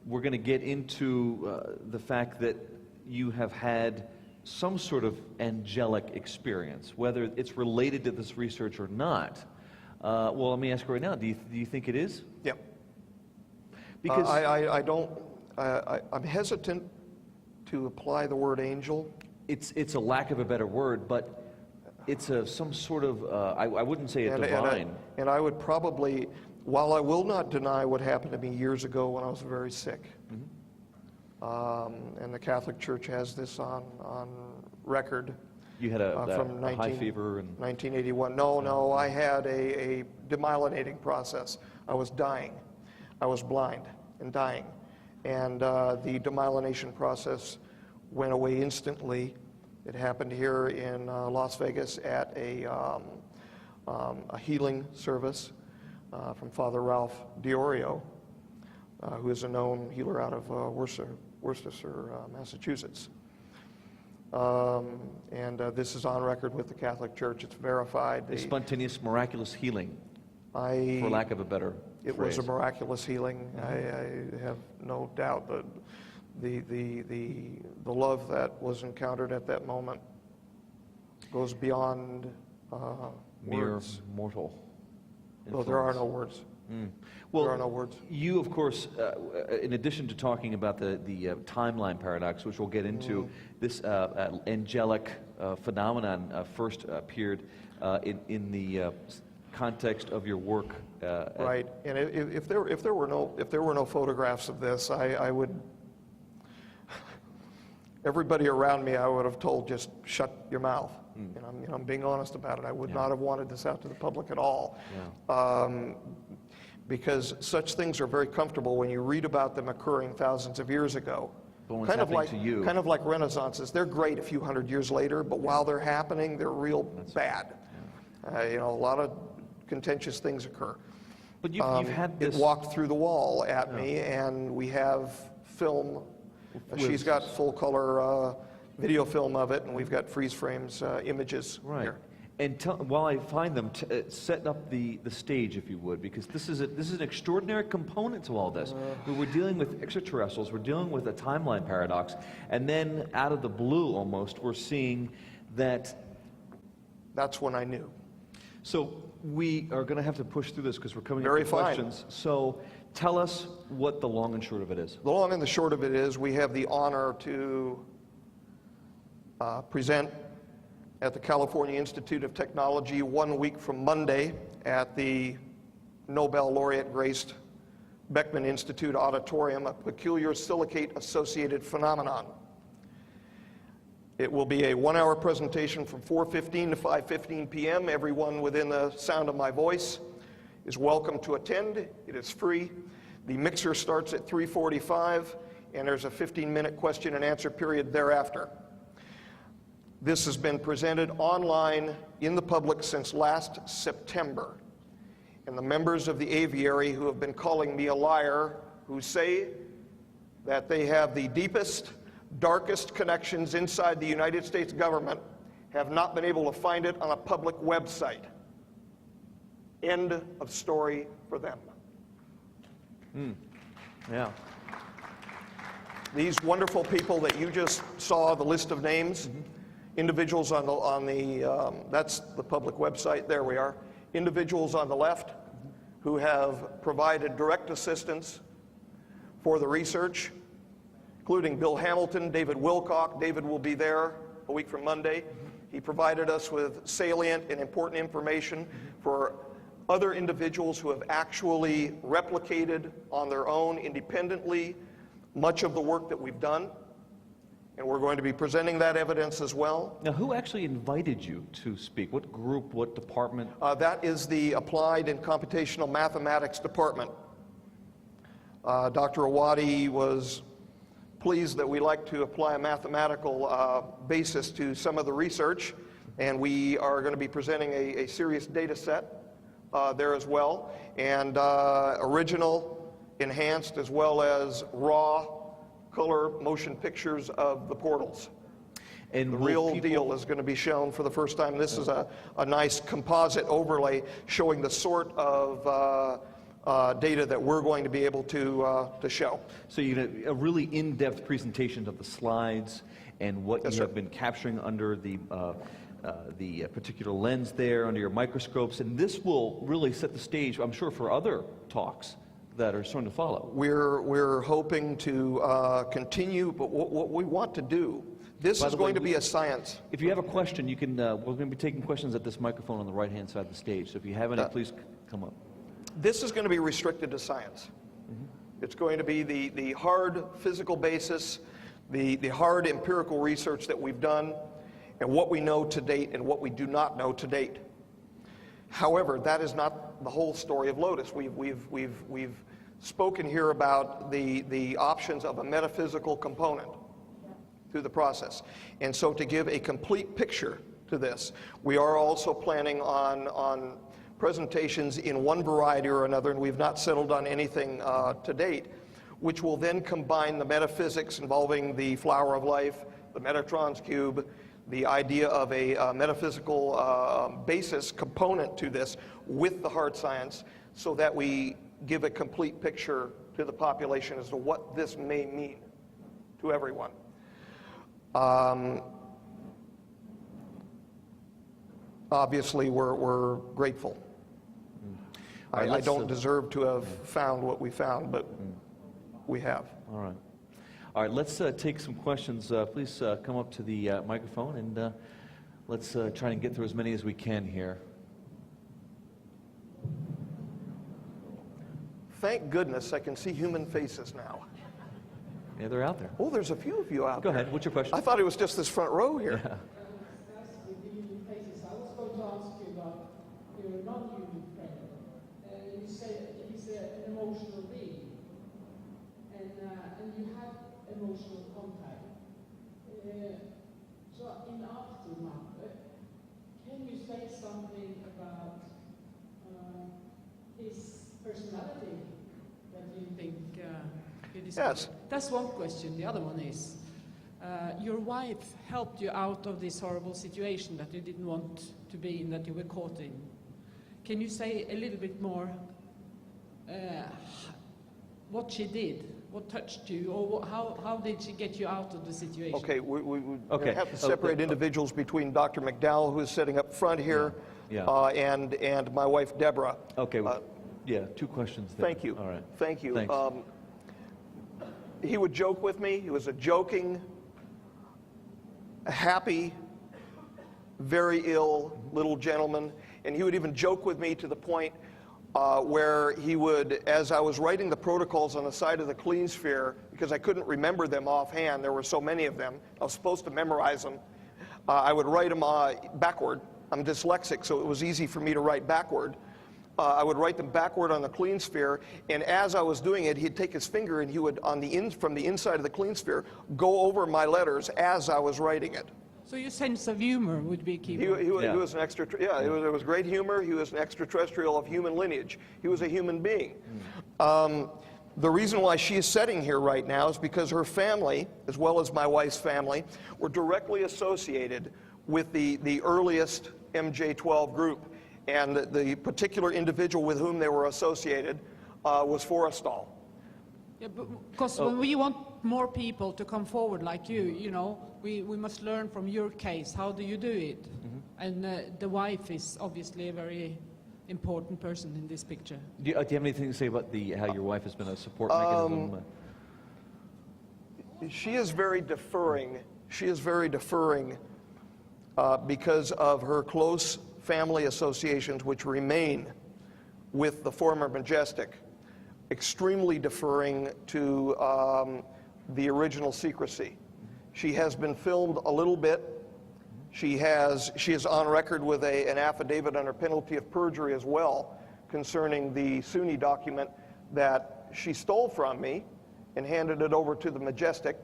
we're going to get into the fact that you have had some sort of angelic experience, whether it's related to this research or not. Well, let me ask you right now, do you think it is? Yeah. Because I'm hesitant to apply the word angel. It's a lack of a better word, but it's some sort of, I wouldn't say a divine. And I would probably, while I will not deny what happened to me years ago when I was very sick, and the Catholic Church has this on record. You had from high fever and 1981. No, I had a demyelinating process. I was dying. I was blind and dying. And the demyelination process went away instantly. It happened here in Las Vegas at a healing service from Father Ralph Diorio, who is a known healer out of Worcester, Massachusetts. And this is on record with the Catholic Church. It's verified. A spontaneous, miraculous healing, for lack of a better It phrase. was a miraculous healing. I have no doubt that the love that was encountered at that moment goes beyond mere words. mortal. Well, there are no words. Well, there are no words. You, of course, in addition to talking about the timeline paradox, which we'll get into, this angelic phenomenon first appeared in the context of your work. Right, and if there were no photographs of this, I would. Everybody around me, I would have told, just shut your mouth. And I'm being honest about it. I would not have wanted this out to the public at all. Because such things are very comfortable when you read about them occurring thousands of years ago. But when it's happening to you. Kind of like renaissances. They're great a few hundred years later, but while they're happening, they're real bad. A lot of contentious things occur. But you've had this... It walked through the wall at me, and we have film. She's got full color video film of it, and we've got freeze frames images here. And while I find them, set up the stage, if you would, because this is an extraordinary component to all this. We're dealing with extraterrestrials, we're dealing with a timeline paradox, and then out of the blue almost, we're seeing that... That's when I knew. So we are going to have to push through this because we're coming Very up to fine. questions. So tell us what the long and short of it is. The long and the short of it is we have the honor to present at the California Institute of Technology 1 week from Monday at the Nobel laureate graced Beckman Institute Auditorium, a peculiar silicate-associated phenomenon. It will be a 1-hour presentation from 4:15 to 5:15 p.m. Everyone within the sound of my voice is welcome to attend. It is free. The mixer starts at 3:45, and there's a 15-minute question and answer period thereafter. This has been presented online in the public since last September. And the members of the aviary who have been calling me a liar, who say that they have the deepest, darkest connections inside the United States government, have not been able to find it on a public website. End of story for them. Yeah. These wonderful people that you just saw, the list of names, individuals on the that's the public website, there we are. Individuals on the left who have provided direct assistance for the research, including Bill Hamilton, David Wilcock. David will be there a week from Monday. He provided us with salient and important information for other individuals who have actually replicated on their own independently much of the work that we've done. And we're going to be presenting that evidence as well. Now, who actually invited you to speak? What group, what department? That is the Applied and Computational Mathematics Department. Dr. Awadi was pleased that we like to apply a mathematical basis to some of the research, and we are going to be presenting a serious data set there as well, and original, enhanced, as well as raw color motion pictures of the portals. And the real deal is going to be shown for the first time. This is a nice composite overlay showing the sort of data that we're going to be able to show. So you get a really in-depth presentation of the slides and what you have been capturing under the particular lens there, under your microscopes, and this will really set the stage, I'm sure, for other talks that are starting to follow. We're hoping to continue, but what we want to do, this is going to be a science. If you have a question, you can, we're going to be taking questions at this microphone on the right-hand side of the stage, so if you have any, please come up. This is going to be restricted to science. It's going to be the hard physical basis, the hard empirical research that we've done, and what we know to date and what we do not know to date. However, that is not the whole story of Lotus. We've spoken here about the options of a metaphysical component through the process. And so to give a complete picture to this, we are also planning on presentations in one variety or another, and we've not settled on anything to date, which will then combine the metaphysics involving the flower of life, the Metatron's cube, the idea of a metaphysical basis component to this with the hard science, so that we give a complete picture to the population as to what this may mean to everyone. Obviously, we're grateful. I don't deserve to have found what we found, but we have. All right. All right, let's take some questions. Please come up to the microphone, and let's try and get through as many as we can here. Thank goodness I can see human faces now. Yeah, they're out there. Oh, there's a few of you out there. Go ahead. What's your question? I thought it was just this front row here. Yeah. I was going to ask you about your non-human friend. You say he's an emotional being, and you have emotional contact. So in aftermath, can you say something about his perspective personality that you think you discovered? Yes. That's one question. The other one is, your wife helped you out of this horrible situation that you didn't want to be in, that you were caught in. Can you say a little bit more what she did? What touched you? Or how did she get you out of the situation? Okay, we Okay. have to separate individuals between Dr. McDowell, who is sitting up front here, Yeah. and my wife, Deborah. Okay, yeah, two questions there. Thank you. All right. Thank you. Thanks. He would joke with me. He was a joking, happy, very ill little gentleman. And he would even joke with me to the point where he would, as I was writing the protocols on the side of the clean sphere, because I couldn't remember them offhand, there were so many of them, I was supposed to memorize them, I would write them backward. I'm dyslexic, so it was easy for me to write backward. I would write them backward on the clean sphere, and as I was doing it, he'd take his finger and he would, from the inside of the clean sphere, go over my letters as I was writing it. So your sense of humor would be key. He was an it was great humor. He was an extraterrestrial of human lineage. He was a human being. The reason why she is sitting here right now is because her family, as well as my wife's family, were directly associated with the earliest MJ12 group. And the particular individual with whom they were associated was Forrestal. Yeah, because when we want more people to come forward like you know, we must learn from your case. How do you do it? Mm-hmm. And the wife is obviously a very important person in this picture. Do you have anything to say about how your wife has been a support mechanism? She is very deferring. She is very deferring because of her close family associations, which remain with the former Majestic. Extremely deferring to the original secrecy. She has been filmed a little bit. She is on record with an affidavit under penalty of perjury as well concerning the Sunni document that she stole from me and handed it over to the Majestic.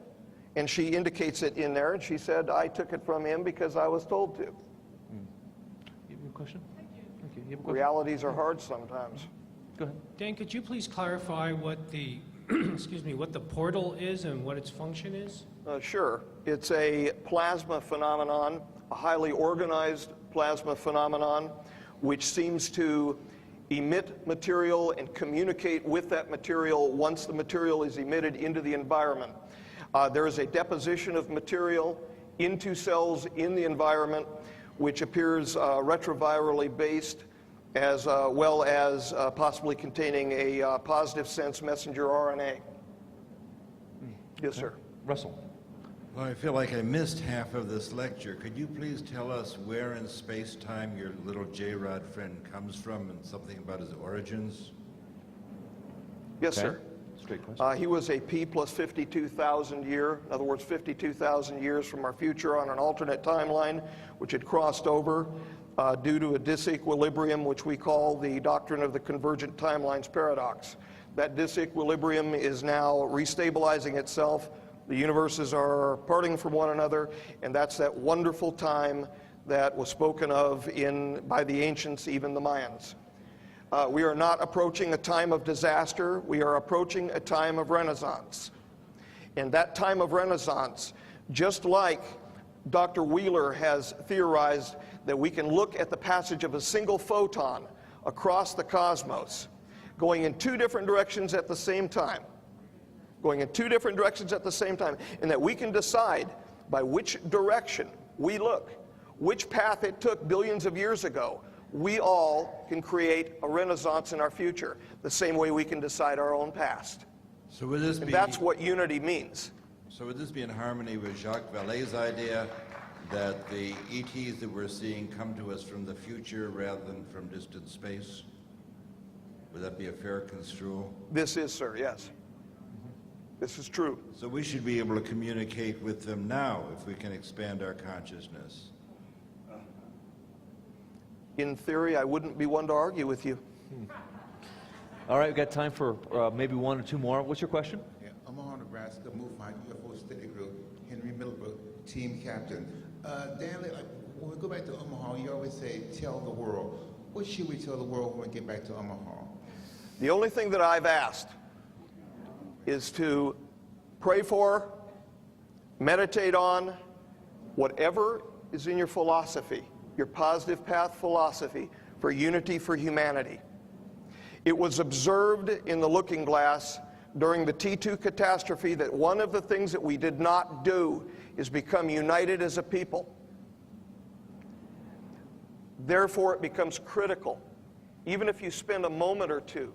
And she indicates it in there, and she said, I took it from him because I was told to. You have a question? Thank you. You have a question? Realities are hard sometimes. Go ahead. Dan, could you please clarify what the, excuse me, what the portal is and what its function is? Sure. It's a plasma phenomenon, a highly organized plasma phenomenon, which seems to emit material and communicate with that material once the material is emitted into the environment. There is a deposition of material into cells in the environment, which appears retrovirally based, as well as possibly containing a positive sense messenger RNA. Yes, sir. Russell. Well, I feel like I missed half of this lecture. Could you please tell us where in space-time your little J-Rod friend comes from and something about his origins? Yes, sir. Straight question. He was a P plus 52,000 year, in other words, 52,000 years from our future on an alternate timeline, which had crossed over due to a disequilibrium, which we call the doctrine of the convergent timelines paradox. That disequilibrium is now restabilizing itself. The universes are parting from one another, and that's that wonderful time that was spoken of by the ancients, even the Mayans. We are not approaching a time of disaster. We are approaching a time of renaissance. And that time of renaissance, just like Dr. Wheeler has theorized that we can look at the passage of a single photon across the cosmos, going in two different directions at the same time, and that we can decide by which direction we look, which path it took billions of years ago. We all can create a renaissance in our future, the same way we can decide our own past. So would this And be, that's what unity means. So would this be in harmony with Jacques Vallée's idea that the ETs that we're seeing come to us from the future rather than from distant space? Would that be a fair construal? This is, sir, yes. This is true. So we should be able to communicate with them now if we can expand our consciousness. In theory, I wouldn't be one to argue with you. All right, we've got time for maybe one or two more. What's your question? Yeah, Omaha, Nebraska, MUFON UFO Study Group, Henry Middlebrook, team captain. Dan, when we go back to Omaha, you always say, tell the world. What should we tell the world when we get back to Omaha? The only thing that I've asked is to pray for, meditate on whatever is in your philosophy, your positive path philosophy for unity for humanity. It was observed in the looking glass during the T2 catastrophe that one of the things that we did not do is become united as a people. Therefore, it becomes critical, even if you spend a moment or two,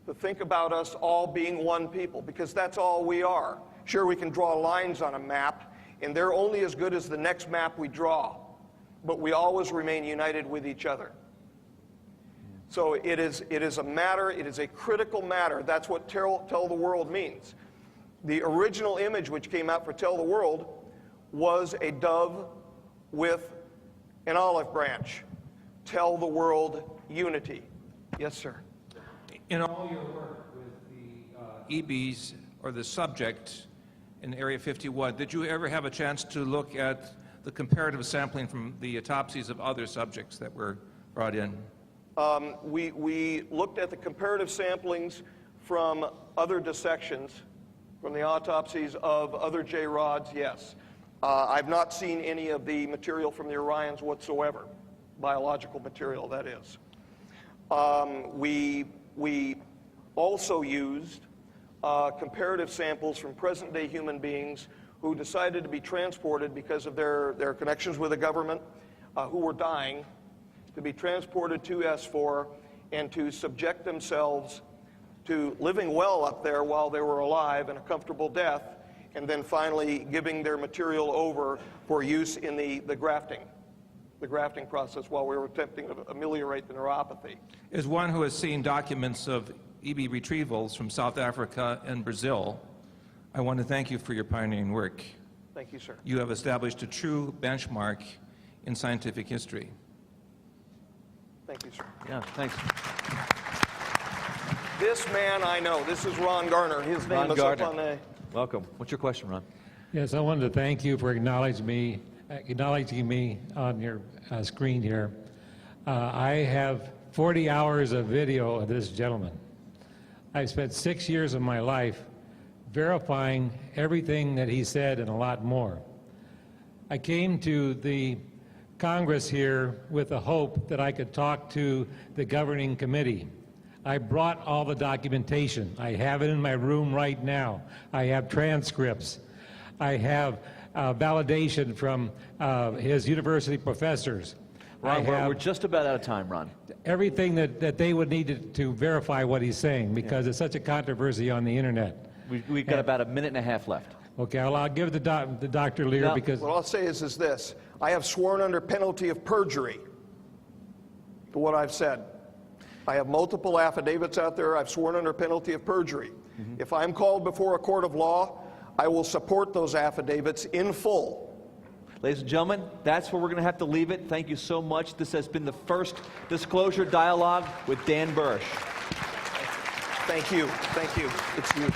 to think about us all being one people, because that's all we are. Sure, we can draw lines on a map, and they're only as good as the next map we draw, but we always remain united with each other. So it is a matter, it is a critical matter. That's what Tell the World means. The original image which came out for Tell the World was a dove with an olive branch. Tell the world unity. Yes, sir. In all your work with the EBs, or the subject in Area 51, did you ever have a chance to look at the comparative sampling from the autopsies of other subjects that were brought in? We looked at the comparative samplings from other dissections, from the autopsies of other J-rods, yes. I've not seen any of the material from the Orions whatsoever, biological material, that is. We also used comparative samples from present-day human beings who decided to be transported because of their connections with the government, who were dying, to be transported to S4 and to subject themselves to living well up there while they were alive in a comfortable death, and then finally giving their material over for use in the grafting process while we were attempting to ameliorate the neuropathy. As one who has seen documents of EB retrievals from South Africa and Brazil, I want to thank you for your pioneering work. Thank you, sir. You have established a true benchmark in scientific history. Thank you, sir. Yeah, thanks. This man I know. This is Ron Garner. His name Ron is Gardner. up on the... Welcome. What's your question, Ron? Yes, I wanted to thank you for acknowledging me on your screen here. I have 40 hours of video of this gentleman. I spent 6 years of my life verifying everything that he said and a lot more. I came to the Congress here with the hope that I could talk to the governing committee. I brought all the documentation. I have it in my room right now. I have transcripts. I have validation from his university professors. Ron, we're just about out of time, Ron. Everything that they would need to verify what he's saying, because it's such a controversy on the internet. We've got about a minute and a half left. Okay, I'll give the Dr. Lear Now, because... What I'll say is this. I have sworn under penalty of perjury to what I've said. I have multiple affidavits out there. I've sworn under penalty of perjury. If I'm called before a court of law, I will support those affidavits in full. Ladies and gentlemen, that's where we're going to have to leave it. Thank you so much. This has been the first Disclosure Dialogue with Dan Burisch. Thank you. Thank you. It's you.